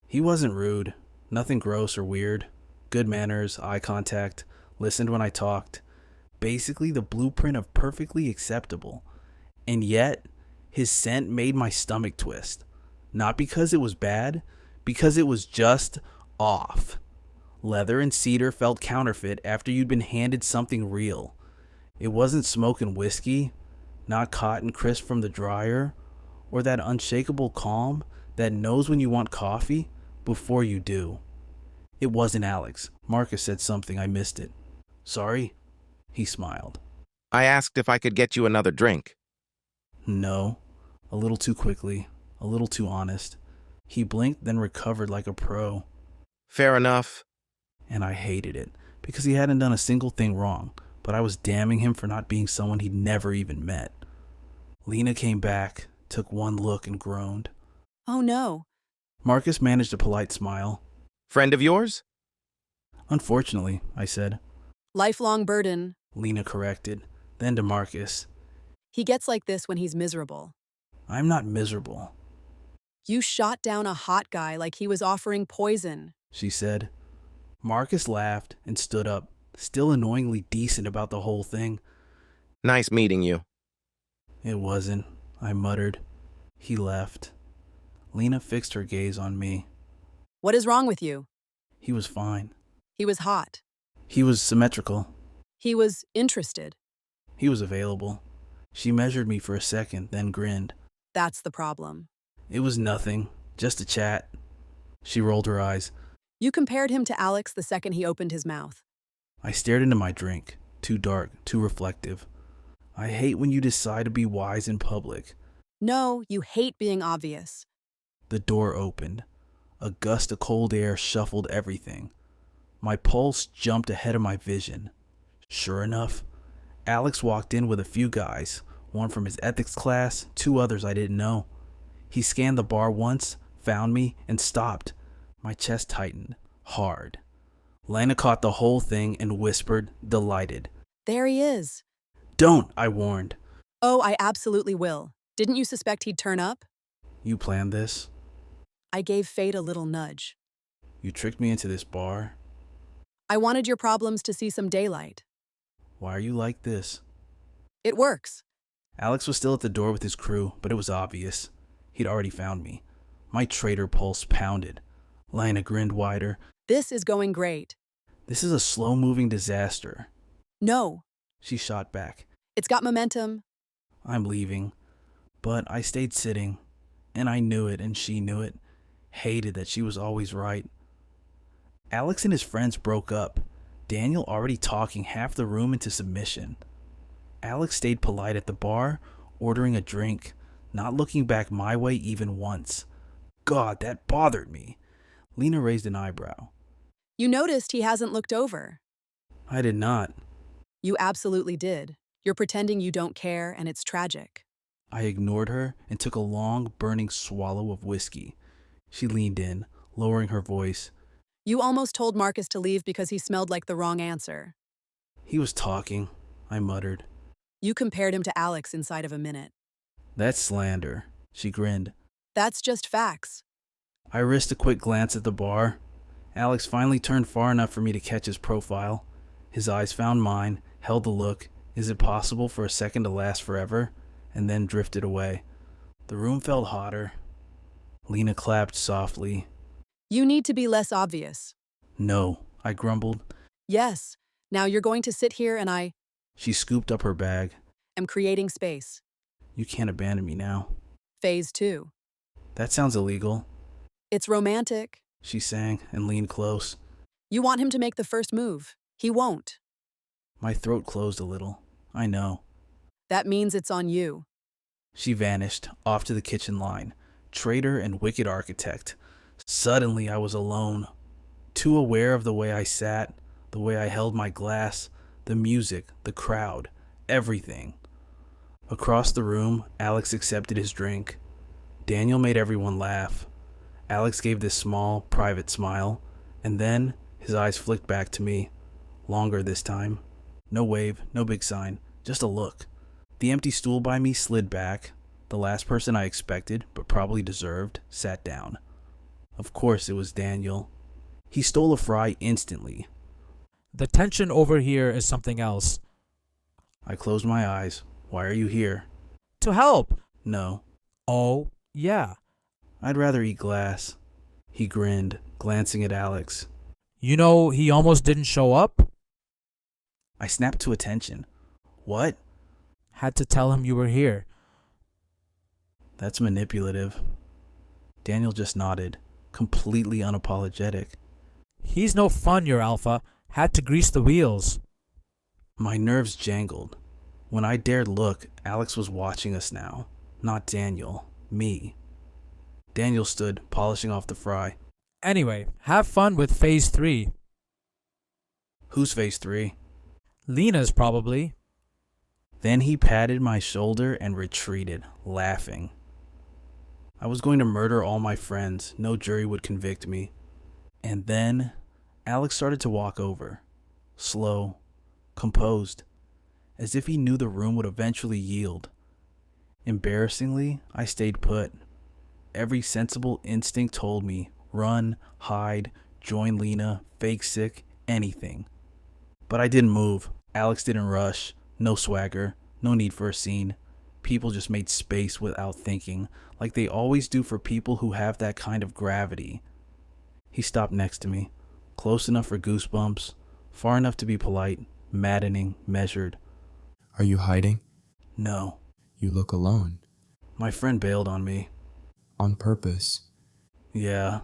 He wasn't rude. Nothing gross or weird. Good manners, eye contact. Listened when I talked. Basically the blueprint of perfectly acceptable. And yet, his scent made my stomach twist. Not because it was bad, because it was just off. Leather and cedar felt counterfeit after you'd been handed something real. It wasn't smoke and whiskey, not cotton crisp from the dryer, or that unshakable calm that knows when you want coffee before you do. It wasn't Alex. Marcus said something, I missed it. Sorry? He smiled. I asked if I could get you another drink. No. A little too quickly. A little too honest. He blinked, then recovered like a pro. Fair enough. And I hated it, because he hadn't done a single thing wrong, but I was damning him for not being someone he'd never even met. Lena came back, took one look, and groaned. Oh no. Marcus managed a polite smile. Friend of yours? Unfortunately, I said. Lifelong burden. Lena corrected, then to Marcus. He gets like this when he's miserable. I'm not miserable. You shot down a hot guy like he was offering poison. she said. Marcus laughed and stood up, still annoyingly decent about the whole thing. Nice meeting you. It wasn't, I muttered. He left. Lena fixed her gaze on me. What is wrong with you? He was fine. He was hot. He was symmetrical. He was interested. He was available. She measured me for a second, then grinned. That's the problem. It was nothing, just a chat. She rolled her eyes. You compared him to Alex the second he opened his mouth. I stared into my drink, too dark, too reflective. I hate when you decide to be wise in public. No, you hate being obvious. The door opened. A gust of cold air shuffled everything. My pulse jumped ahead of my vision. Sure enough, Alex walked in with a few guys, one from his ethics class, two others I didn't know. He scanned the bar once, found me, and stopped. My chest tightened, hard. Lena caught the whole thing and whispered, delighted. There he is. Don't, I warned. Oh, I absolutely will. Didn't you suspect he'd turn up? You planned this? I gave fate a little nudge. You tricked me into this bar? I wanted your problems to see some daylight. Why are you like this? It works. Alex was still at the door with his crew, but it was obvious. He'd already found me. My traitor pulse pounded. Lena grinned wider. This is going great. This is a slow-moving disaster. No, She shot back. it's got momentum. I'm leaving. But I stayed sitting, and I knew it, and she knew it. Hated that she was always right. Alex and his friends broke up, Daniel already talking half the room into submission. Alex stayed polite at the bar, ordering a drink, not looking back my way even once. God, that bothered me. Lena raised an eyebrow. You noticed he hasn't looked over. I did not. You absolutely did. You're pretending you don't care, and it's tragic. I ignored her and took a long, burning swallow of whiskey. She leaned in, lowering her voice. You almost told Marcus to leave because he smelled like the wrong answer. He was talking, I muttered. You compared him to Alex inside of a minute. That's slander. She grinned. That's just facts. I risked a quick glance at the bar. Alex finally turned far enough for me to catch his profile. His eyes found mine, held the look. Is it possible for a second to last forever? And then drifted away. The room felt hotter. Lena clapped softly. You need to be less obvious. No, I grumbled. Yes. Now you're going to sit here and I She scooped up her bag. am creating space. You can't abandon me now. Phase 2. That sounds illegal, It's romantic. she sang and leaned close. You want him to make the first move. He won't. My throat closed a little. I know. That means it's on you. She vanished, off to the kitchen line. Traitor and wicked architect. Suddenly I was alone. Too aware of the way I sat, the way I held my glass, the music, the crowd, everything. Across the room, Alex accepted his drink. Daniel made everyone laugh. Alex gave this small, private smile, and then his eyes flicked back to me. Longer this time. No wave, no big sign, just a look. The empty stool by me slid back. The last person I expected, but probably deserved, sat down. Of course it was Daniel. He stole a fry instantly. The tension over here is something else. I closed my eyes. Why are you here? To help. No. Oh, yeah. I'd rather eat glass. He grinned, glancing at Alex. You know, he almost didn't show up. I snapped to attention. What? Had to tell him you were here. That's manipulative. Daniel just nodded, completely unapologetic. He's no fun, your alpha. Had to grease the wheels. My nerves jangled. When I dared look, Alex was watching us now. Not Daniel. Me. Daniel stood, polishing off the fry. Anyway, have fun with phase 3. Who's phase 3? Lena's probably. Then he patted my shoulder and retreated, laughing. I was going to murder all my friends. No jury would convict me. And then Alex started to walk over. Slow, composed, as if he knew the room would eventually yield. Embarrassingly, I stayed put. Every sensible instinct told me, run, hide, join Lena, fake sick, anything. But I didn't move. Alex didn't rush. No swagger. No need for a scene. People just made space without thinking, like they always do for people who have that kind of gravity. He stopped next to me, close enough for goosebumps, far enough to be polite, maddening, measured. Are you hiding? No. You look alone. My friend bailed on me. On purpose. Yeah.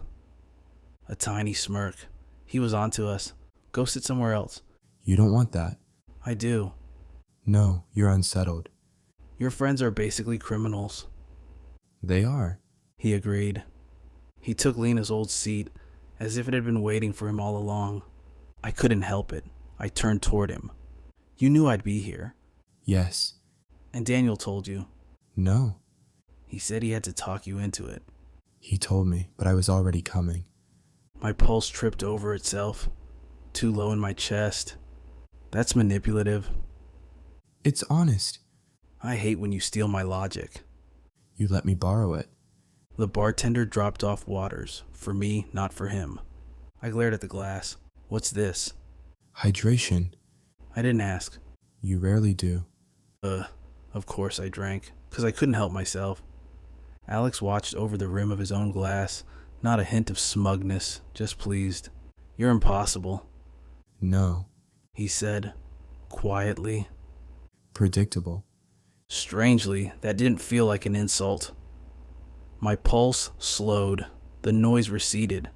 A tiny smirk. He was onto us. Go sit somewhere else. You don't want that. I do. No, you're unsettled. Your friends are basically criminals. They are. He agreed. He took Lena's old seat, as if it had been waiting for him all along. I couldn't help it. I turned toward him. You knew I'd be here. Yes. And Daniel told you. No. He said he had to talk you into it. He told me, but I was already coming. My pulse tripped over itself, too low in my chest. That's manipulative. It's honest. I hate when you steal my logic. You let me borrow it. The bartender dropped off waters, for me, not for him. I glared at the glass. What's this? Hydration. I didn't ask. You rarely do. Of course I drank, 'cause I couldn't help myself. Alex watched over the rim of his own glass, not a hint of smugness, just pleased. You're impossible, No. he said, quietly. Predictable. Strangely, that didn't feel like an insult. My pulse slowed, the noise receded.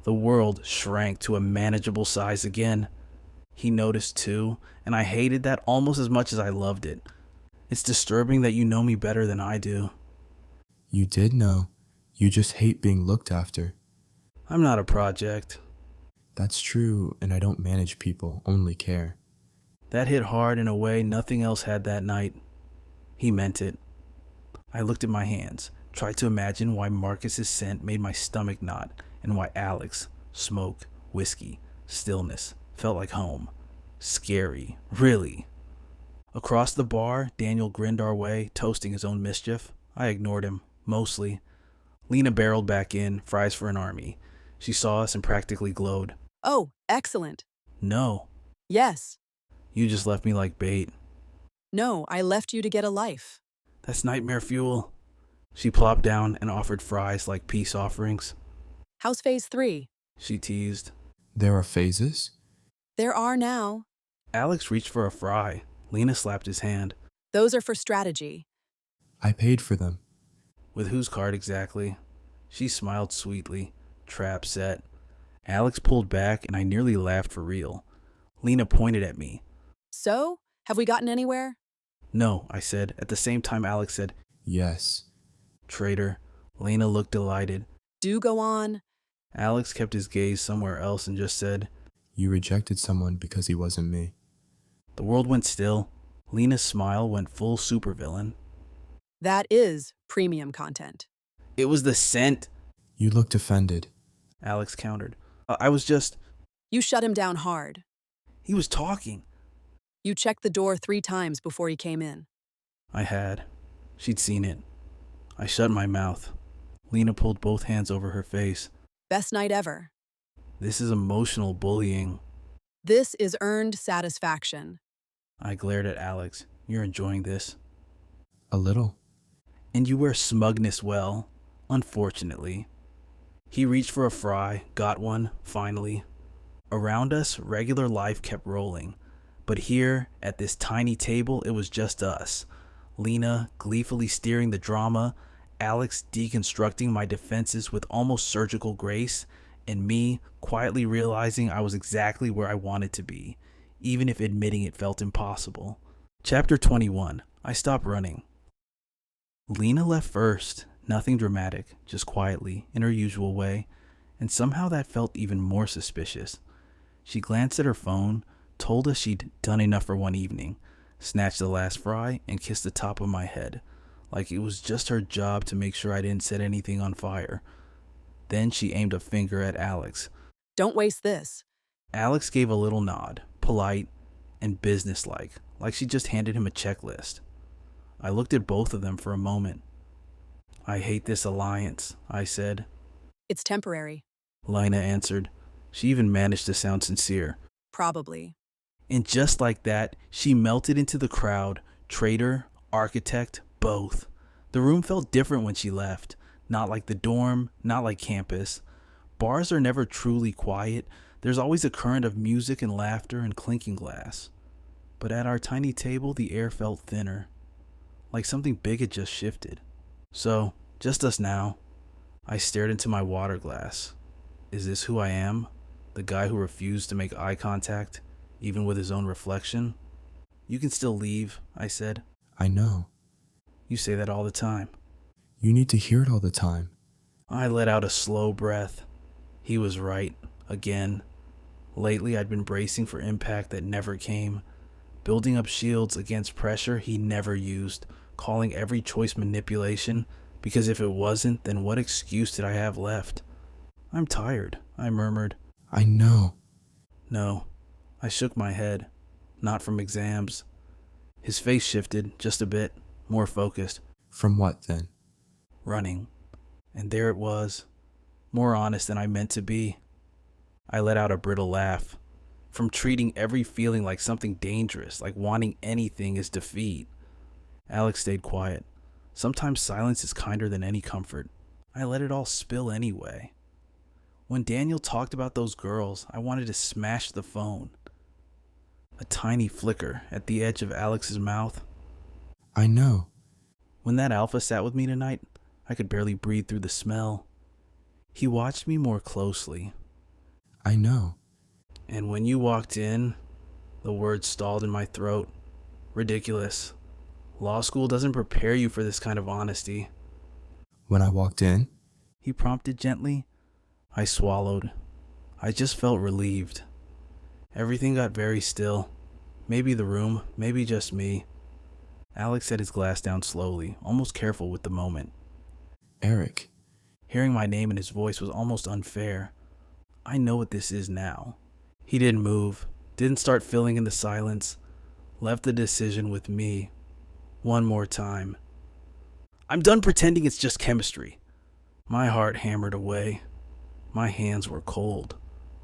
The world shrank to a manageable size again. He noticed too, and I hated that almost as much as I loved it. It's disturbing that you know me better than I do. You did know. You just hate being looked after. I'm not a project. That's true, and I don't manage people, only care. That hit hard in a way nothing else had that night. He meant it. I looked at my hands, tried to imagine why Marcus's scent made my stomach knot, and why Alex, smoke, whiskey, stillness, felt like home. Scary, really. Across the bar, Daniel grinned our way, toasting his own mischief. I ignored him, mostly. Lena barreled back in, fries for an army. She saw us and practically glowed. Oh, excellent. No, Yes. you just left me like bait. No, I left you to get a life. That's nightmare fuel. She plopped down and offered fries like peace offerings. How's phase 3? She teased. There are phases? There are now. Alex reached for a fry. Lena slapped his hand. Those are for strategy. I paid for them. With whose card exactly? She smiled sweetly. Trap set. Alex pulled back and I nearly laughed for real. Lena pointed at me. So, have we gotten anywhere? No, I said. At the same time Alex said, Yes. traitor. Lena looked delighted. Do go on. Alex kept his gaze somewhere else and just said, You rejected someone because he wasn't me. the world went still. Lena's smile went full supervillain. That is premium content. It was the scent, You looked offended. Alex countered. I was just, You shut him down hard. he was talking. You checked the door 3 times before he came in. I had. She'd seen it. I shut my mouth. Lena pulled both hands over her face. Best night ever. This is emotional bullying. This is earned satisfaction. I glared at Alex. You're enjoying this. A little. And you wear smugness well, unfortunately. He reached for a fry, got one, finally. Around us, regular life kept rolling. But here, at this tiny table, it was just us. Lena gleefully steering the drama, Alex deconstructing my defenses with almost surgical grace, and me quietly realizing I was exactly where I wanted to be, even if admitting it felt impossible. Chapter 21. I stopped running. Lena left first, nothing dramatic, just quietly, in her usual way, and somehow that felt even more suspicious. She glanced at her phone, told us she'd done enough for one evening, snatched the last fry, and kissed the top of my head, like it was just her job to make sure I didn't set anything on fire. Then she aimed a finger at Alex. Don't waste this. Alex gave a little nod, polite and businesslike, like she just handed him a checklist. I looked at both of them for a moment. I hate this alliance, I said. It's temporary. Lena answered. She even managed to sound sincere. Probably. And just like that, she melted into the crowd, traitor, architect, both. The room felt different when she left. Not like the dorm, not like campus. Bars are never truly quiet. There's always a current of music and laughter and clinking glass. But at our tiny table, the air felt thinner. Like something big had just shifted. So, just us now. I stared into my water glass. Is this who I am? The guy who refused to make eye contact, even with his own reflection? You can still leave, I said. I know. You say that all the time. You need to hear it all the time. I let out a slow breath. He was right, again. Lately, I'd been bracing for impact that never came, building up shields against pressure he never used, calling every choice manipulation, because if it wasn't, then what excuse did I have left? I'm tired, I murmured. I know. No, I shook my head. Not from exams. His face shifted, just a bit, more focused. From what, then? Running. And there it was, more honest than I meant to be. I let out a brittle laugh. From treating every feeling like something dangerous, like wanting anything is defeat. Alex stayed quiet. Sometimes silence is kinder than any comfort. I let it all spill anyway. When Daniel talked about those girls, I wanted to smash the phone. A tiny flicker at the edge of Alex's mouth. I know. When that alpha sat with me tonight, I could barely breathe through the smell. He watched me more closely. I know. And when you walked in, the words stalled in my throat. Ridiculous. Law school doesn't prepare you for this kind of honesty. When I walked in? He prompted gently. I swallowed. I just felt relieved. Everything got very still. Maybe the room, maybe just me. Alex set his glass down slowly, almost careful with the moment. Eric. Hearing my name in his voice was almost unfair. I know what this is now. He didn't move, didn't start filling in the silence, left the decision with me. One more time. I'm done pretending it's just chemistry. My heart hammered away. My hands were cold,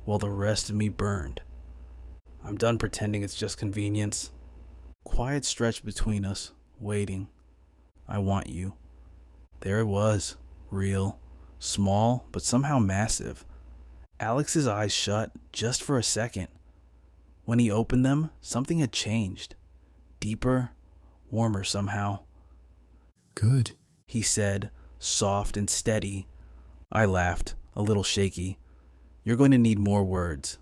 while the rest of me burned. I'm done pretending it's just convenience. Quiet stretched between us, waiting. I want you. There it was, real, small, but somehow massive. Alex's eyes shut just for a second. When he opened them, something had changed. Deeper, warmer somehow. Good, He said, soft and steady. I laughed, a little shaky. You're going to need more words.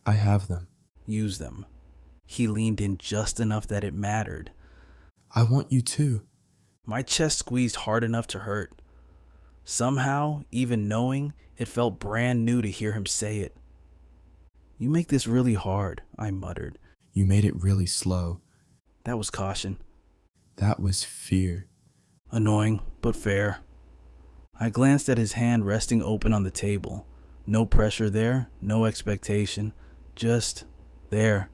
I have them. Use them. He leaned in just enough that it mattered. I want you too. My chest squeezed hard enough to hurt. Somehow, even knowing, it felt brand new to hear him say it. You make this really hard, I muttered. You made it really slow. That was caution. That was fear. Annoying, but fair. I glanced at his hand resting open on the table. No pressure there, no expectation, just there.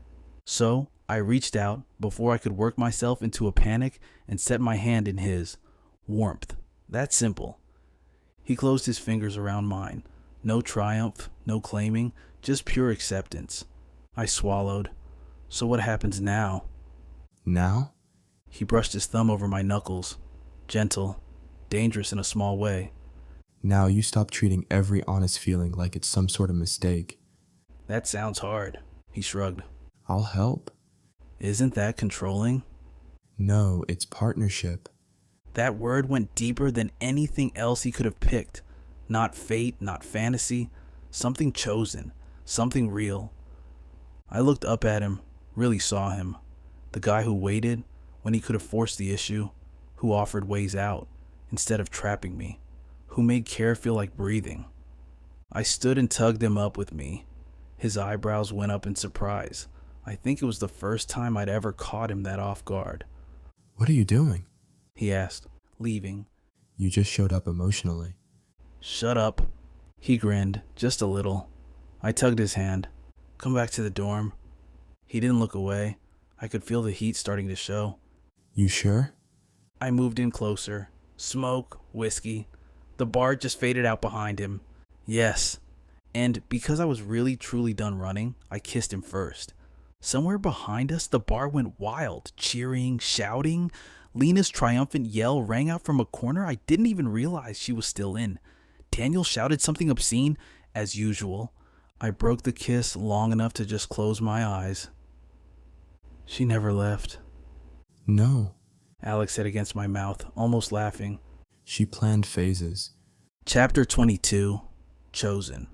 So I reached out before I could work myself into a panic and set my hand in his. Warmth. That simple. He closed his fingers around mine. No triumph, no claiming, just pure acceptance. I swallowed. So what happens now? Now? He brushed his thumb over my knuckles. Gentle, dangerous in a small way. Now you stop treating every honest feeling like it's some sort of mistake. That sounds hard. He shrugged. I'll help. Isn't that controlling? No, it's partnership. That word went deeper than anything else he could have picked. Not fate, not fantasy. Something chosen. Something real. I looked up at him, really saw him. The guy who waited when he could have forced the issue, who offered ways out instead of trapping me, who made care feel like breathing. I stood and tugged him up with me. His eyebrows went up in surprise. I think it was the first time I'd ever caught him that off guard. What are you doing? He asked, leaving. You just showed up emotionally. Shut up. He grinned, just a little. I tugged his hand. Come back to the dorm. He didn't look away. I could feel the heat starting to show. You sure? I moved in closer. Smoke, whiskey. The bar just faded out behind him. Yes. And because I was really truly done running, I kissed him first. Somewhere behind us, the bar went wild, cheering, shouting. Lena's triumphant yell rang out from a corner I didn't even realize she was still in. Daniel shouted something obscene, as usual. I broke the kiss long enough to just close my eyes. She never left, No, Alex said against my mouth, almost laughing. she planned phases. Chapter 22, Chosen.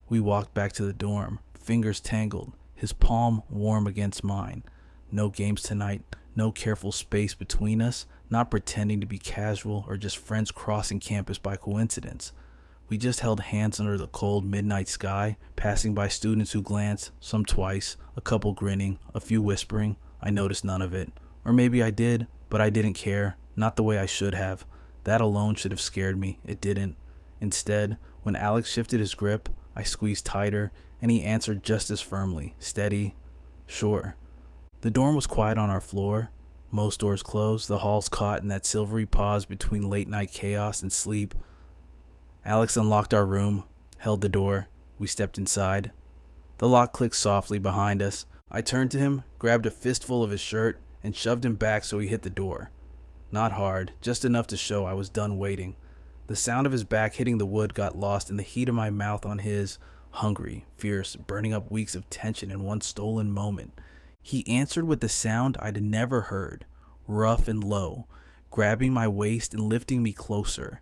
We walked back to the dorm, fingers tangled, his palm warm against mine. No games tonight, no careful space between us, not pretending to be casual or just friends crossing campus by coincidence. We just held hands under the cold midnight sky, passing by students who glanced, some twice, a couple grinning, a few whispering. I noticed none of it. Or maybe I did, but I didn't care, not the way I should have. That alone should have scared me. It didn't. Instead, when Alex shifted his grip, I squeezed tighter, and he answered just as firmly, steady, sure. The dorm was quiet on our floor. Most doors closed, the halls caught in that silvery pause between late-night chaos and sleep. Alex unlocked our room, held the door. We stepped inside. The lock clicked softly behind us. I turned to him, grabbed a fistful of his shirt, and shoved him back so he hit the door. Not hard, just enough to show I was done waiting. The sound of his back hitting the wood got lost in the heat of my mouth on his, hungry, fierce, burning up weeks of tension in one stolen moment. He answered with the sound I'd never heard, rough and low, grabbing my waist and lifting me closer.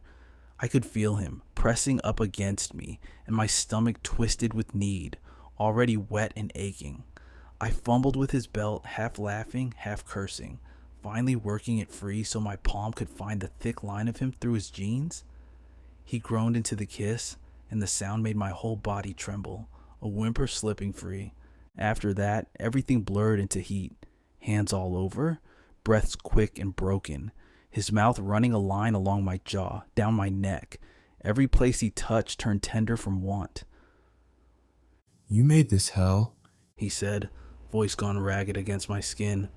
I could feel him pressing up against me, and my stomach twisted with need, already wet and aching. I fumbled with his belt, half laughing, half cursing, finally working it free so my palm could find the thick line of him through his jeans. He groaned into the kiss, and the sound made my whole body tremble, a whimper slipping free. After that, everything blurred into heat, hands all over, breaths quick and broken, his mouth running a line along my jaw, down my neck. Every place he touched turned tender from want. You made this hell, He said, voice gone ragged against my skin.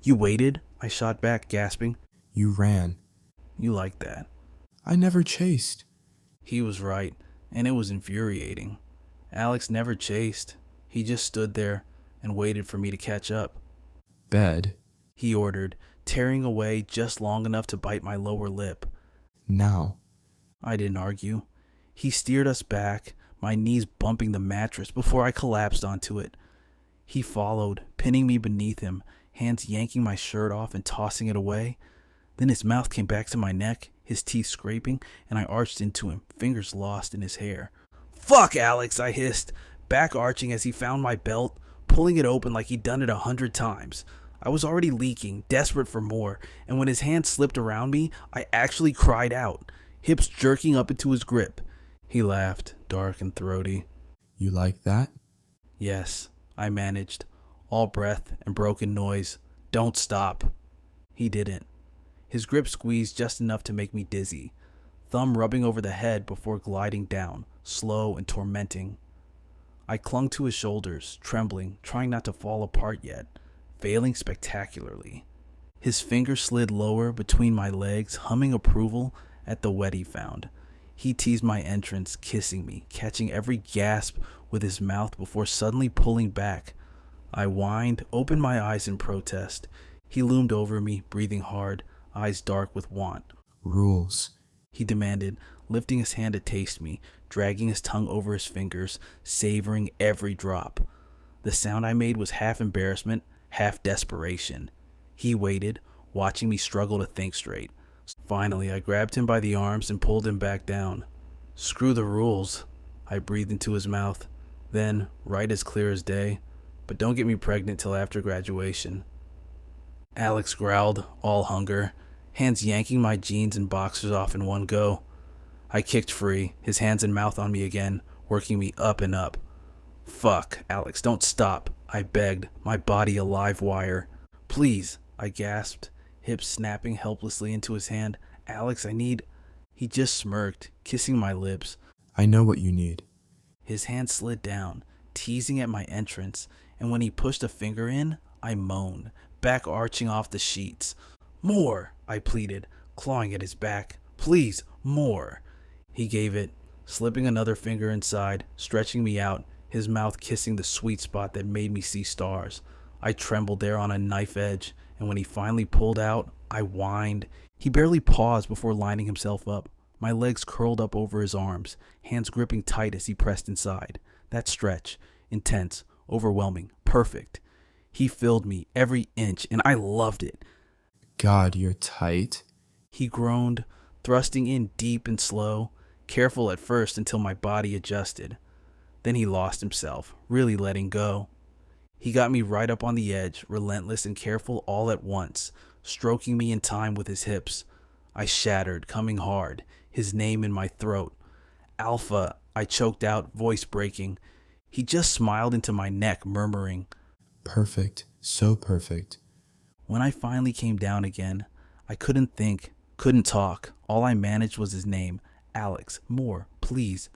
You waited? I shot back, gasping. You ran. You like that. I never chased. He was right, and it was infuriating. Alex never chased. He just stood there and waited for me to catch up. Bed. He ordered, tearing away just long enough to bite my lower lip. Now. I didn't argue. He steered us back, my knees bumping the mattress before I collapsed onto it. He followed, pinning me beneath him, hands yanking my shirt off and tossing it away. Then his mouth came back to my neck, his teeth scraping, and I arched into him, fingers lost in his hair. Fuck, Alex, I hissed, back arching as he found my belt, pulling it open like he'd done it 100 times. I was already leaking, desperate for more, and when his hand slipped around me, I actually cried out, hips jerking up into his grip. He laughed, dark and throaty. You like that? Yes, I managed, all breath and broken noise. Don't stop. He didn't. His grip squeezed just enough to make me dizzy, thumb rubbing over the head before gliding down, slow and tormenting. I clung to his shoulders, trembling, trying not to fall apart yet, failing spectacularly. His fingers slid lower between my legs, humming approval at the wet he found. He teased my entrance, kissing me, catching every gasp with his mouth before suddenly pulling back. I whined, opened my eyes in protest. He loomed over me, breathing hard, eyes dark with want. Rules. He demanded, lifting his hand to taste me, dragging his tongue over his fingers, savoring every drop. The sound I made was half embarrassment, half desperation. He waited, watching me struggle to think straight. Finally, I grabbed him by the arms and pulled him back down. Screw the rules, I breathed into his mouth. Then, right as clear as day, but don't get me pregnant till after graduation. Alex growled, all hunger, hands yanking my jeans and boxers off in one go. I kicked free, his hands and mouth on me again, working me up and up. Fuck, Alex, don't stop, I begged, my body a live wire. Please, I gasped, hips snapping helplessly into his hand. Alex, I need... He just smirked, kissing my lips. I know what you need. His hand slid down, teasing at my entrance, and when he pushed a finger in, I moaned, back arching off the sheets. More, I pleaded, clawing at his back. Please, more. He gave it, slipping another finger inside, stretching me out, his mouth kissing the sweet spot that made me see stars. I trembled there on a knife edge, and when he finally pulled out, I whined. He barely paused before lining himself up, my legs curled up over his arms, hands gripping tight as he pressed inside. That stretch, intense, overwhelming, perfect. He filled me every inch, and I loved it. God, you're tight. He groaned, thrusting in deep and slow, careful at first until my body adjusted. Then he lost himself, really letting go. He got me right up on the edge, relentless and careful all at once, stroking me in time with his hips. I shattered, coming hard, his name in my throat. Alpha, I choked out, voice breaking. He just smiled into my neck, murmuring, Perfect. So perfect. When I finally came down again, I couldn't think, couldn't talk. All I managed was his name. Alex, more, please.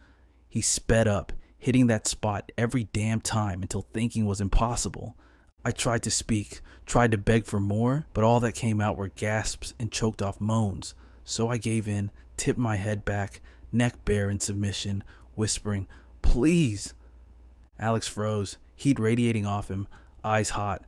He sped up, hitting that spot every damn time until thinking was impossible. I tried to speak, tried to beg for more, but all that came out were gasps and choked off moans. So I gave in, tipped my head back, neck bare in submission, whispering, Please. Alex froze, heat radiating off him, eyes hot.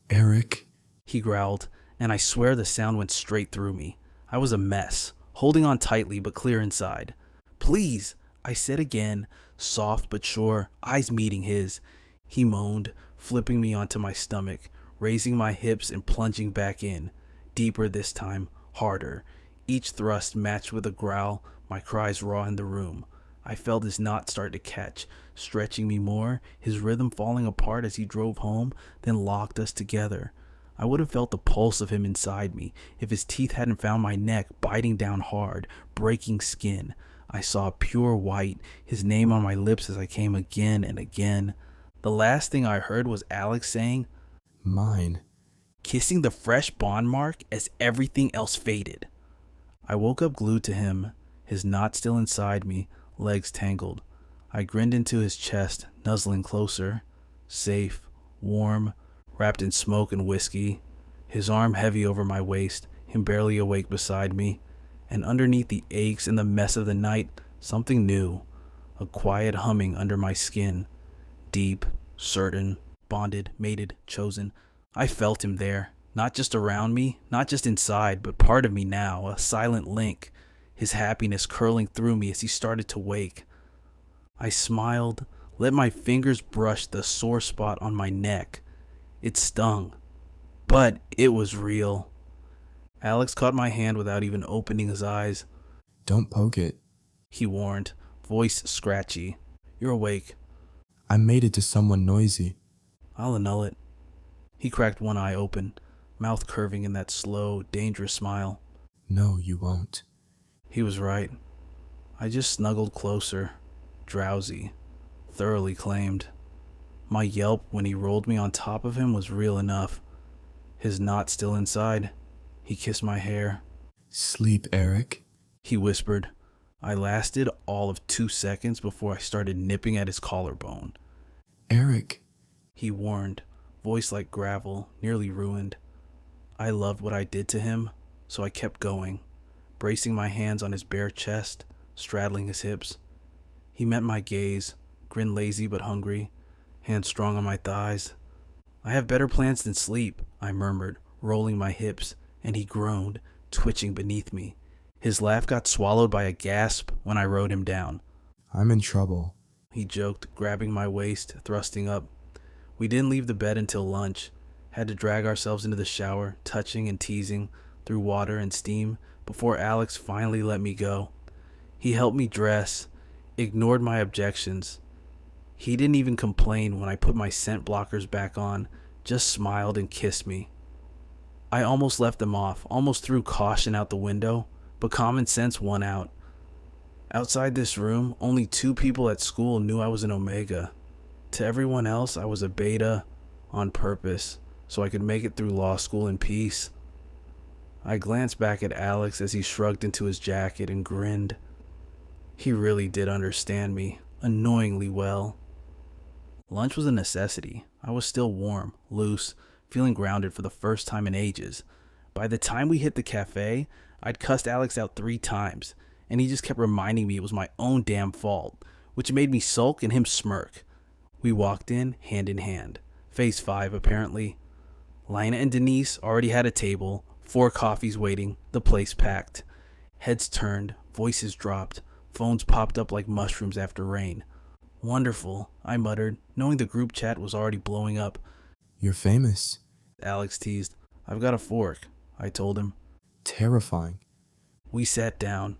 Eric. He growled, and I swear the sound went straight through me. I was a mess, holding on tightly but clear inside. Please, I said again, soft but sure, eyes meeting his. He moaned, flipping me onto my stomach, raising my hips and plunging back in. Deeper this time, harder. Each thrust matched with a growl, my cries raw in the room. I felt his knot start to catch, stretching me more, his rhythm falling apart as he drove home, then locked us together. I would have felt the pulse of him inside me if his teeth hadn't found my neck, biting down hard, breaking skin. I saw pure white, his name on my lips as I came again and again. The last thing I heard was Alex saying, Mine. kissing the fresh bond mark as everything else faded. I woke up glued to him, his knot still inside me, legs tangled. I grinned into his chest, nuzzling closer. Safe, warm, wrapped in smoke and whiskey, his arm heavy over my waist, him barely awake beside me, and underneath the aches and the mess of the night, something new, a quiet humming under my skin, deep, certain, bonded, mated, chosen. I felt him there, not just around me, not just inside, but part of me now, a silent link, his happiness curling through me as he started to wake. I smiled, let my fingers brush the sore spot on my neck. It stung, but it was real. Alex caught my hand without even opening his eyes. Don't poke it. He warned, voice scratchy. You're awake. I made it to someone noisy. I'll annul it. He cracked one eye open, mouth curving in that slow, dangerous smile. No, you won't. He was right. I just snuggled closer, drowsy, thoroughly claimed. My yelp when he rolled me on top of him was real enough. His knot still inside. He kissed my hair. Sleep, Eric. He whispered. I lasted all of 2 seconds before I started nipping at his collarbone. Eric. He warned, voice like gravel, nearly ruined. I loved what I did to him, so I kept going, bracing my hands on his bare chest, straddling his hips. He met my gaze, grinned lazy but hungry, hands strong on my thighs. I have better plans than sleep, I murmured, rolling my hips, and he groaned, twitching beneath me. His laugh got swallowed by a gasp when I rode him down. I'm in trouble. He joked, grabbing my waist, thrusting up. We didn't leave the bed until lunch. Had to drag ourselves into the shower, touching and teasing, through water and steam, before Alex finally let me go. He helped me dress, ignored my objections. He didn't even complain when I put my scent blockers back on, just smiled and kissed me. I almost left them off, almost threw caution out the window, but common sense won out. Outside this room, only 2 people at school knew I was an Omega. To everyone else, I was a Beta on purpose, so I could make it through law school in peace. I glanced back at Alex as he shrugged into his jacket and grinned. He really did understand me, annoyingly well. Lunch was a necessity. I was still warm, loose, feeling grounded for the first time in ages. By the time we hit the cafe, I'd cussed Alex out 3 times, and he just kept reminding me it was my own damn fault, which made me sulk and him smirk. We walked in hand, phase 5 apparently. Lina and Denise already had a table, 4 coffees waiting, the place packed. Heads turned, voices dropped, phones popped up like mushrooms after rain. Wonderful, I muttered, knowing the group chat was already blowing up. You're famous. Alex teased. I've got a fork, I told him. Terrifying. We sat down.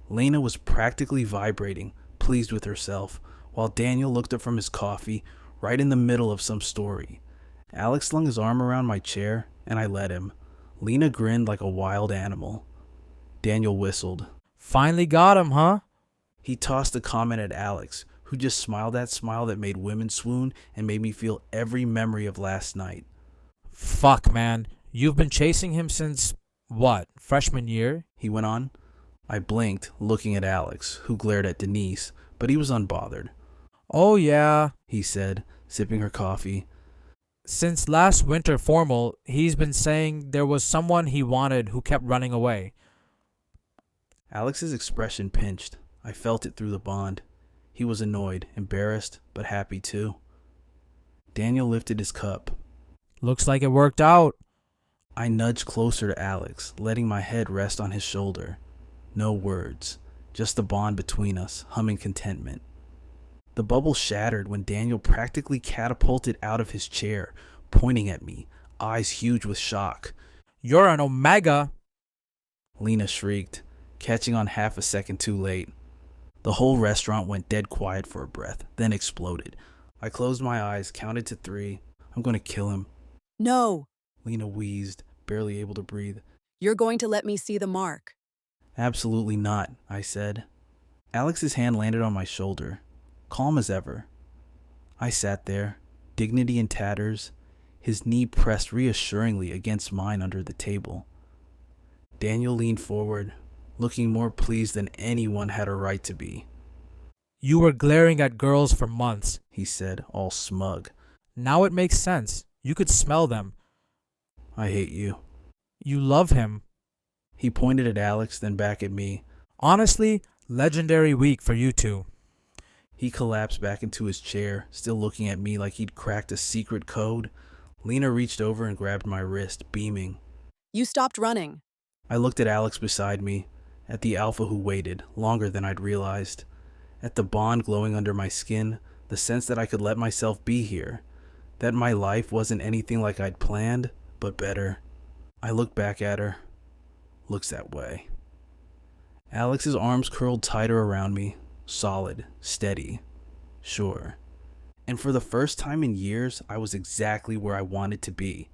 Lena was practically vibrating, pleased with herself, while Daniel looked up from his coffee, right in the middle of some story. Alex slung his arm around my chair, and I let him. Lena grinned like a wild animal. Daniel whistled. Finally got him, huh? He tossed a comment at Alex, who just smiled that smile that made women swoon and made me feel every memory of last night. Fuck, man. You've been chasing him since, what, freshman year? He went on. I blinked, looking at Alex, who glared at Denise, but he was unbothered. Oh yeah, He said, sipping her coffee. since last winter formal, he's been saying there was someone he wanted who kept running away. Alex's expression pinched. I felt it through the bond. He was annoyed, embarrassed, but happy too. Daniel lifted his cup. Looks like it worked out. I nudged closer to Alex, letting my head rest on his shoulder. No words, just the bond between us, humming contentment. The bubble shattered when Daniel practically catapulted out of his chair, pointing at me, eyes huge with shock. You're an omega. Lena shrieked, catching on half a second too late. The whole restaurant went dead quiet for a breath, then exploded. I closed my eyes, counted to 3. I'm going to kill him. No, Lena wheezed, barely able to breathe. you're going to let me see the mark. Absolutely not, I said. Alex's hand landed on my shoulder, calm as ever. I sat there, dignity in tatters, his knee pressed reassuringly against mine under the table. Daniel leaned forward, looking more pleased than anyone had a right to be. You were glaring at girls for months, He said, all smug. Now it makes sense. You could smell them. I hate you. You love him. He pointed at Alex, then back at me. Honestly, legendary week for you two. He collapsed back into his chair, still looking at me like he'd cracked a secret code. Lena reached over and grabbed my wrist, beaming. You stopped running. I looked at Alex beside me, at the alpha who waited, longer than I'd realized, at the bond glowing under my skin, the sense that I could let myself be here, that my life wasn't anything like I'd planned, but better. I looked back at her. Looks that way. Alex's arms curled tighter around me, solid, steady, sure. And for the first time in years, I was exactly where I wanted to be,